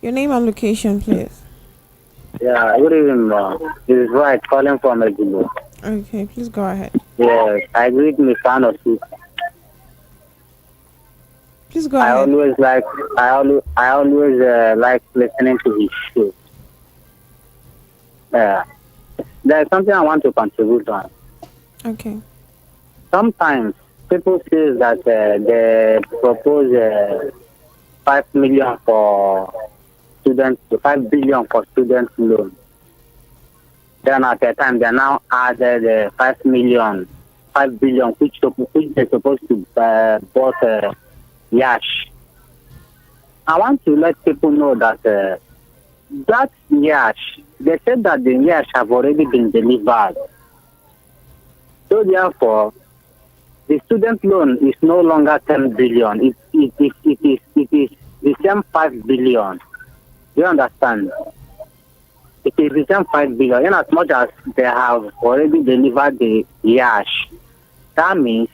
Your name and location, please. Yeah, good evening, this is right, calling from Ejibo. Okay, please go ahead. Yes, I agree with Mr. Anosi. Please go ahead. I always like listening to his show. There's something I want to contribute on. Okay. Sometimes people say that they propose 5 million for students, 5 billion for student loan. Then at the time they now added 5 billion, which they're supposed to bought Yash. I want to let people know that that Yash, they said that the Yash have already been delivered. So therefore, the student loan is no longer 10 billion. It is the same 5 billion. You understand? It is the same 5 billion. In as much as they have already delivered the Yash, that means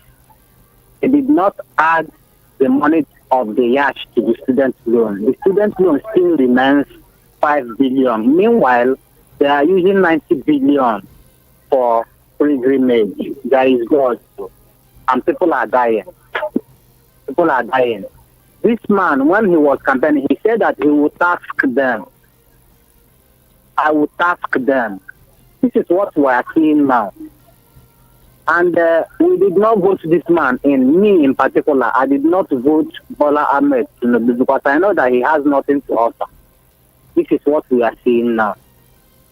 they did not add the money of the Yash to the student loan. The student loan still remains 5 billion. Meanwhile, they are using 90 billion for pilgrimage. That is God. and people are dying. People are dying. This man, when he was campaigning, he said that he would task them. I will task them. This is what we are seeing now. And we did not vote this man in. Me in particular, I did not vote Bola Ahmed Tinubu because I know that he has nothing to offer. This is what we are seeing now.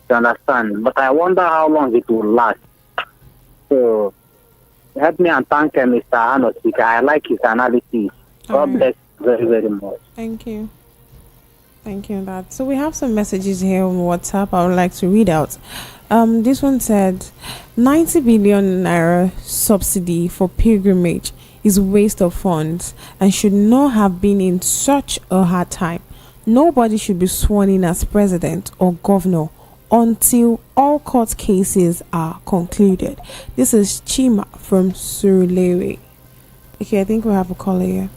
You understand? But I wonder how long it will last. So help me and thank Mr. Anosika. I like his analysis. God bless you very, very much. Thank you. Thank you for that. So we have some messages here on WhatsApp I would like to read out. This one said 90 billion naira subsidy for pilgrimage is a waste of funds and should not have been in such a hard time. Nobody should be sworn in as president or governor until all court cases are concluded. This is Chima from Surulere. Okay, I think we have a caller here.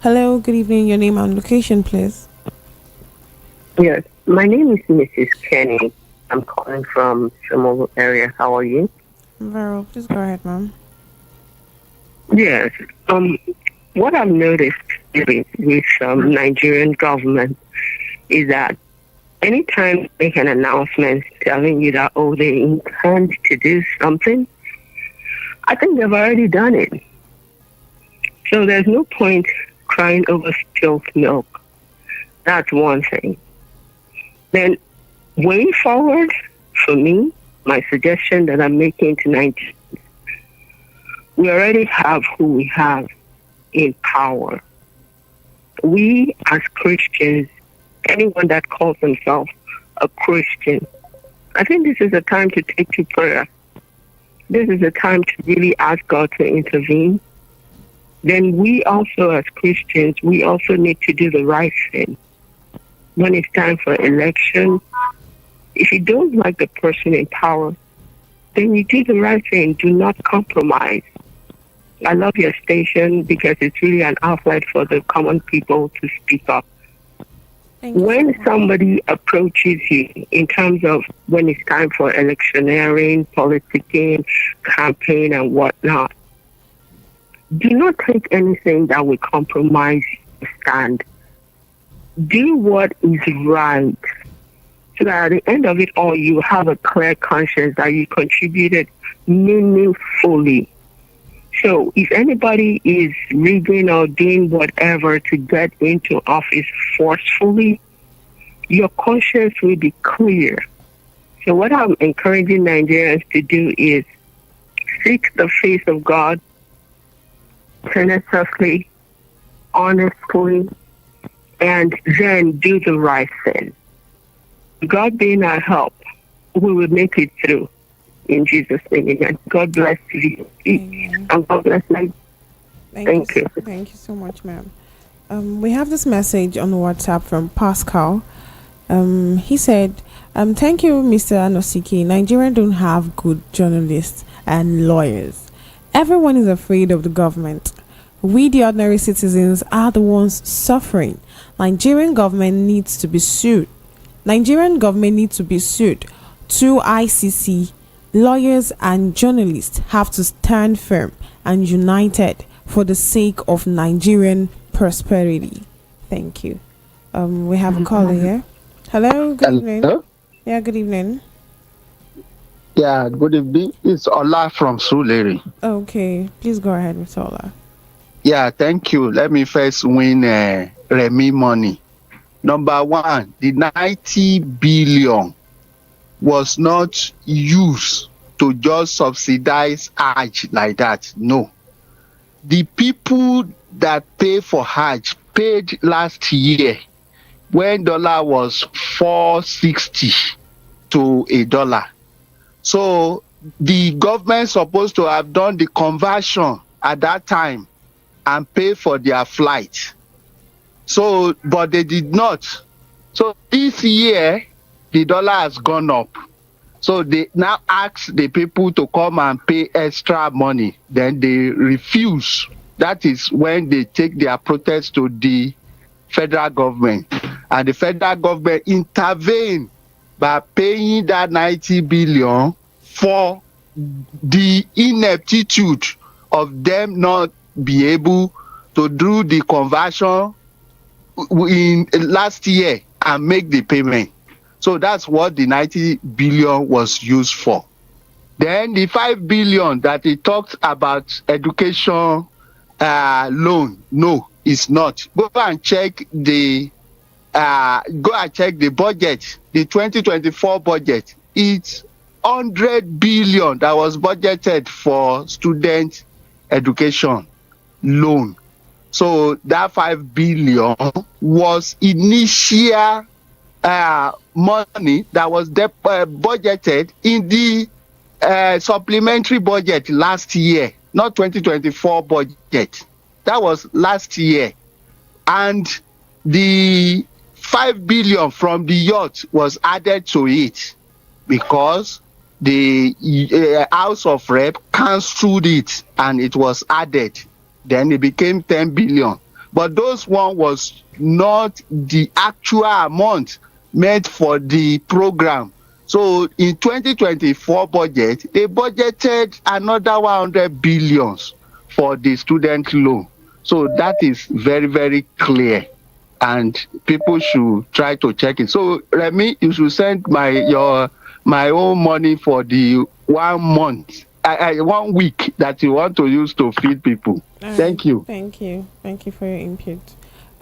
Hello, good evening. Your name and location, please. Yes, my name is Mrs. Kenny. I'm calling from Shomolu area. How are you? Very well. Please go ahead, ma'am. Yes. What I've noticed with Nigerian government is that anytime they make an announcement telling you that, oh, they intend to do something, I think they've already done it. So there's no point crying over spilled milk. That's one thing. Then, way forward, for me, my suggestion that I'm making tonight, we already have who we have in power. We, as Christians, anyone that calls himself a Christian, I think this is a time to take to prayer. This is a time to really ask God to intervene. Then we also, as Christians, we also need to do the right thing. When it's time for election, if you don't like the person in power, then you do the right thing. Do not compromise. I love your station because it's really an outlet for the common people to speak up. When somebody approaches you in terms of when it's time for electioneering, politicking, campaign, and whatnot, do not take anything that will compromise your stand. Do what is right, so that at the end of it all, you have a clear conscience that you contributed meaningfully. So if anybody is rigging or doing whatever to get into office forcefully, your conscience will be clear. So what I'm encouraging Nigerians to do is seek the face of God tenaciously, honestly, and then do the right thing. God being our help, we will make it through. In Jesus' name, amen. God bless you. Amen. And God bless you. Thank you. Thank you so much, ma'am. We have this message on WhatsApp from Pascal. He said, thank you, Mr. Anosiki. Nigeria don't have good journalists and lawyers. Everyone is afraid of the government. We, the ordinary citizens, are the ones suffering. Nigerian government needs to be sued. Nigerian government needs to be sued. To ICC, lawyers and journalists have to stand firm and united for the sake of Nigerian prosperity. Thank you. We have a caller here. Hello, good evening. Hello? Yeah, good evening. Yeah, good evening. It's Ola from Surulere. Okay, please go ahead with Ola. Yeah, thank you. Let me first win Remy money. Number one, the 90 billion was not used to just subsidize Hajj like that. No. The people that pay for Hajj paid last year when dollar was 460 to a dollar. So the government supposed to have done the conversion at that time and pay for their flight. So, but they did not. So this year, the dollar has gone up. So they now ask the people to come and pay extra money. Then they refuse. That is when they take their protest to the federal government. And the federal government intervene by paying that 90 billion for the ineptitude of them not be able to do the conversion in last year and make the payment. So that's what the 90 billion was used for. Then the 5 billion that he talked about education loan, no, it's not. Go and check the budget, the 2024 budget. It's 100 billion that was budgeted for student education loan. So that 5 billion was initial money that was budgeted in the supplementary budget last year, not 2024 budget. That was last year. And the 5 billion from the yacht was added to it because the House of Rep cancelled it and it was added. Then it became 10 billion. But those one was not the actual amount meant for the program. So in 2024 budget, they budgeted another 100 billions for the student loan. So that is very, very clear. And people should try to check it. So Remy, you should send my own money for the 1 month, 1 week that you want to use to feed people. Thank you. Thank you for your input.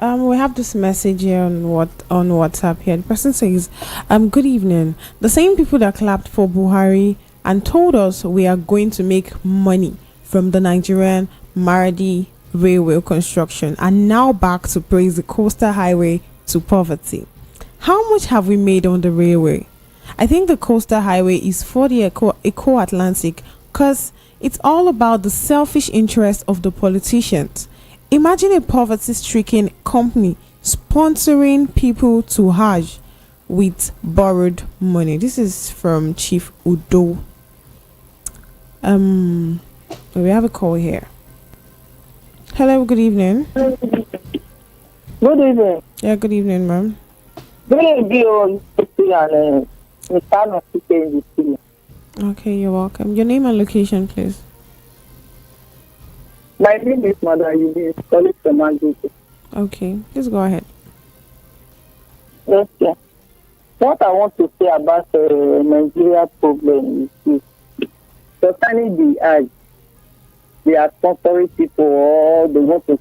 We have this message here on WhatsApp here. The person says, good evening. The same people that clapped for Buhari and told us we are going to make money from the Nigerian Maradi railway construction are now back to praise the coastal highway to poverty. How much have we made on the railway? I think the coastal highway is for the Eco-Atlantic because it's all about the selfish interest of the politicians. Imagine a poverty-stricken company sponsoring people to Hajj with borrowed money. This is from Chief Udo. We have a call here. Hello, good evening. Good evening. Yeah, good evening, ma'am. Okay, you're welcome. Your name and location, please. My name is Mother Eunice, calling from Manchester. Okay, just go ahead. Yes, yeah. What I want to say about the Nigeria problem is this. Concerning the Hajj, they are sponsoring people or they want to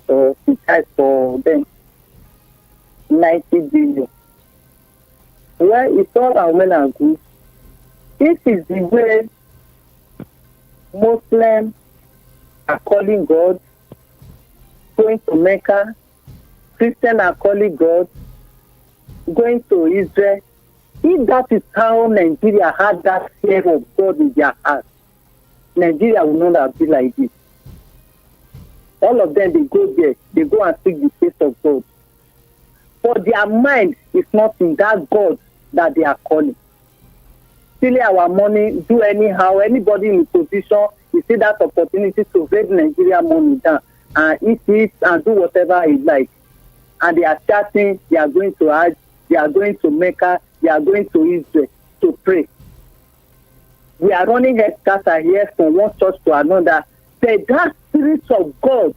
subsidize for them 90 billion. Well, it's all our men and good. This is the way Muslims are calling God, going to Mecca. Christians are calling God, going to Israel. If that is how Nigeria had that fear of God in their heart, Nigeria will not have been like this. All of them, they go there, they go and seek the face of God. But their mind is not in that God that they are calling. Stealing our money, do anyhow. Anybody in position, you see that opportunity to raise Nigeria money down and eat it and do whatever he like. And they are starting, they are going to Hajj, they are going to Mecca, they are going to Israel to pray. We are running headquarters here from one church to another. But that spirit of God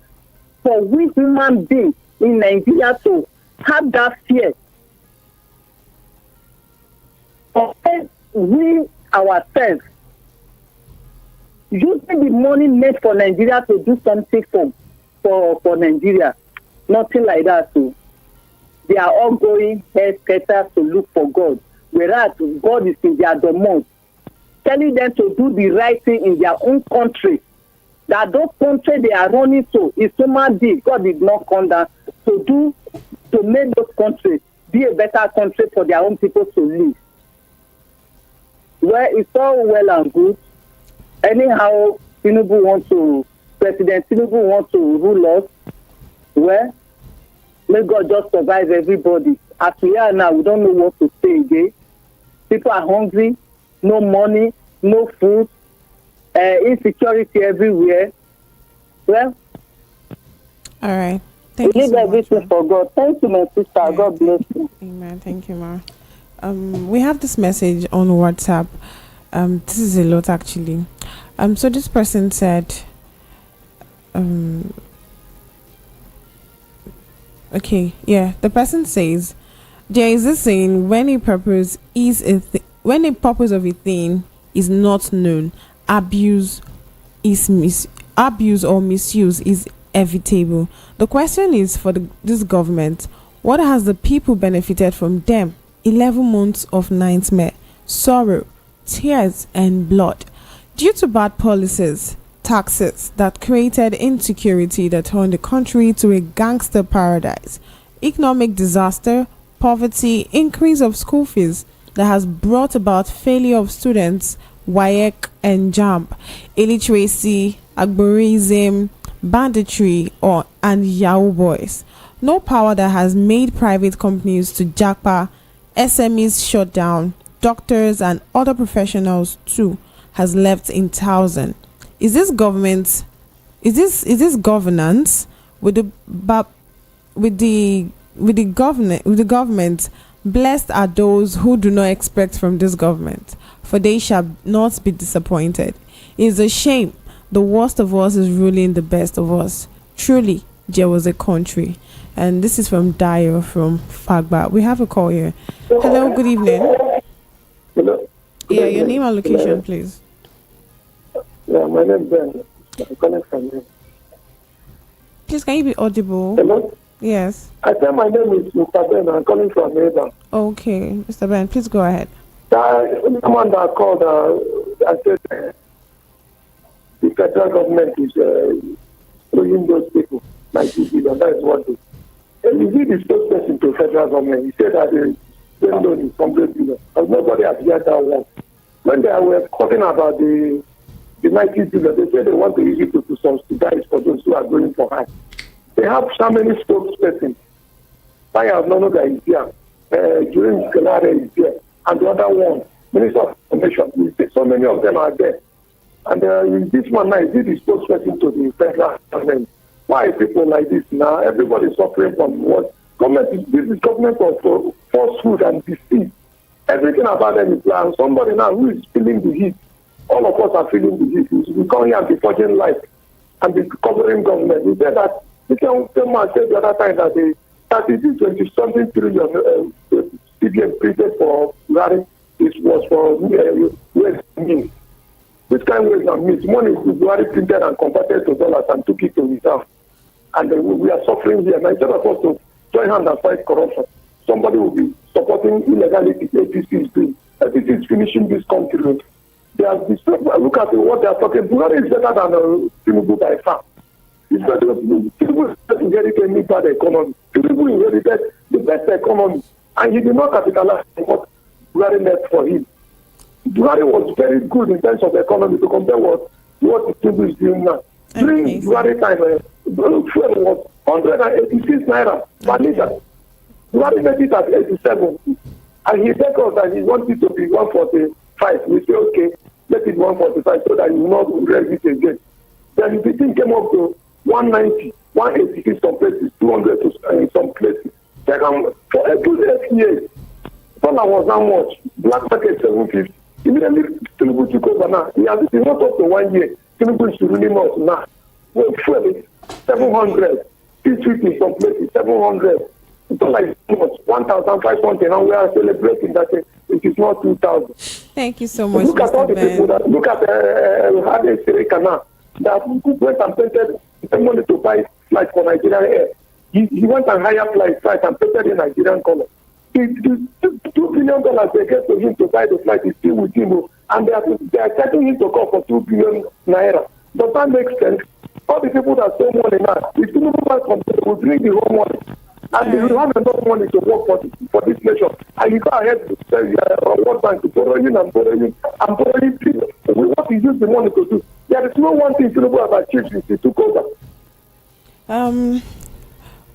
for we human beings in Nigeria to have that fear. We ourselves using the money made for Nigeria to do something for Nigeria. Nothing like that. So they are all going headquarters to look for God. Whereas God is in their domain, telling them to do the right thing in their own country. That those countries they are running to is human being. God did not come down to make those countries be a better country for their own people to live. Well, it's all well and good. Anyhow, President Tinubu wants to rule us. Well, may God just survive everybody. As we are now, we don't know what to say again. People are hungry, no money, no food, insecurity everywhere. Well, all right. Thank we you leave so everything much, for God. Thank you, my sister. Yeah. God bless you. Amen. Thank you, Ma. We have this message on WhatsApp. This is a lot actually. So this person said, Okay, yeah. The person says there is this saying: when a purpose when a purpose of a thing is not known, abuse abuse or misuse is inevitable. The question is for this government: what has the people benefited from them? 11 months of nightmare, sorrow, tears, and blood due to bad policies. Taxes that created insecurity that turned the country to a gangster paradise, economic disaster, poverty, increase of school fees that has brought about failure of students, WAEC and JAMB, illiteracy, agborism, banditry and Yahoo boys. No power that has made private companies to jackpot, SMEs shut down, doctors and other professionals too has left in thousands. Is this government? Is this governance with the government? Blessed are those who do not expect from this government, for they shall not be disappointed. It is a shame the worst of us is ruling the best of us. Truly, there was a country. And this is from Dio from Fagba. We have a call here. Hello, good evening. Hello. Yeah, your name and location, please. Yeah, my name is Ben. I'm calling from here. Please, can you be audible? Hello? Yes. I said my name is Mr. Ben. I'm calling from here. Okay, Mr. Ben, please go ahead. Someone that called, I said the federal government is owing those people 90 billion. That is what they. And you see the spokesperson to federal government. He said that the loan is 100 billion. But nobody has heard that one. When they were talking about the 90 billion, they said they want to use it to subsidize for those who are going for Hajj. They have so many spokespersons. I have none of that is here. During Canada is here. And the other one, Minister of Information. So many of them are there. And this one now is the spokesperson to the federal government. Why people like this now? Everybody is suffering from what government is. This is government of falsehood and deceit. Everything about them is planned. Somebody now who is feeling the heat. All of us are feeling the heat. We come here and be forging life and be covering government. We said that you can say the other time that the 20-something trillion CBN printed for Buhari was for waste means. This kind of waste and means. Money is Buhari printed and converted to dollars and took it to reserve. And we are suffering here. Now instead of us to join hands and fight corruption, somebody will be supporting illegality. APC is doing. APC is finishing this country. They are look at what they are talking. Buhari is better than Tinubu by far. It's better. Tinubu inherited a bad economy. Tinubu inherited the best economy, and he did not capitalize on what Buhari left for him. Buhari was very good in terms of economy to compare what Tinubu is doing now. During Buhari time, fuel was 186 naira per liter. Buhari made it at 87, and he begged us that he wanted to be 145. We say okay, let it 145 so that you will not raise it again. Then the thing came up to 190, 186 some places, 200 in some places. For every 8 years, dollar was how much? Black market 750. Immediately Tinubu took over now. He has been not up to 1 year. Tinubu is ruling us now. Well, surely 700, 650 some places, 700. Dollar is too much, 1,500, and we are celebrating that it is not 2,000. Thank you so much, Look at all the people that look at Hajj Serikana that went and painted money to buy flights for Nigerian Air. He went and hired flight and painted in Nigerian color. The $2 billion they get to him to buy the flight is still with him, and they are charging him to come for 2 billion naira. Does that make sense? All the people that spend money now, if Tinubu will bring the whole money, and they will have enough money to work for this nation. And you go ahead to tell World Bank to borrowing and borrowing and borrowing people. What he use the money to do? There is no one thing Tinubu has achieved since he took over.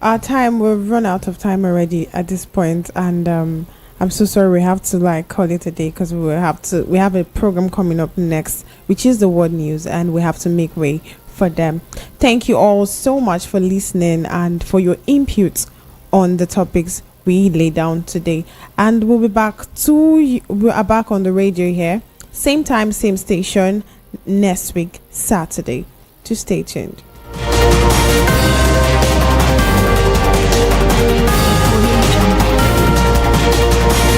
We've run out of time already at this point, and I'm so sorry we have to call it a day because we have a program coming up next, which is the World News, and we have to make way for them. Thank you all so much for listening and for your input on the topics we lay down today, and we are back on the radio here, same time, same station, next week Saturday. To stay tuned. News.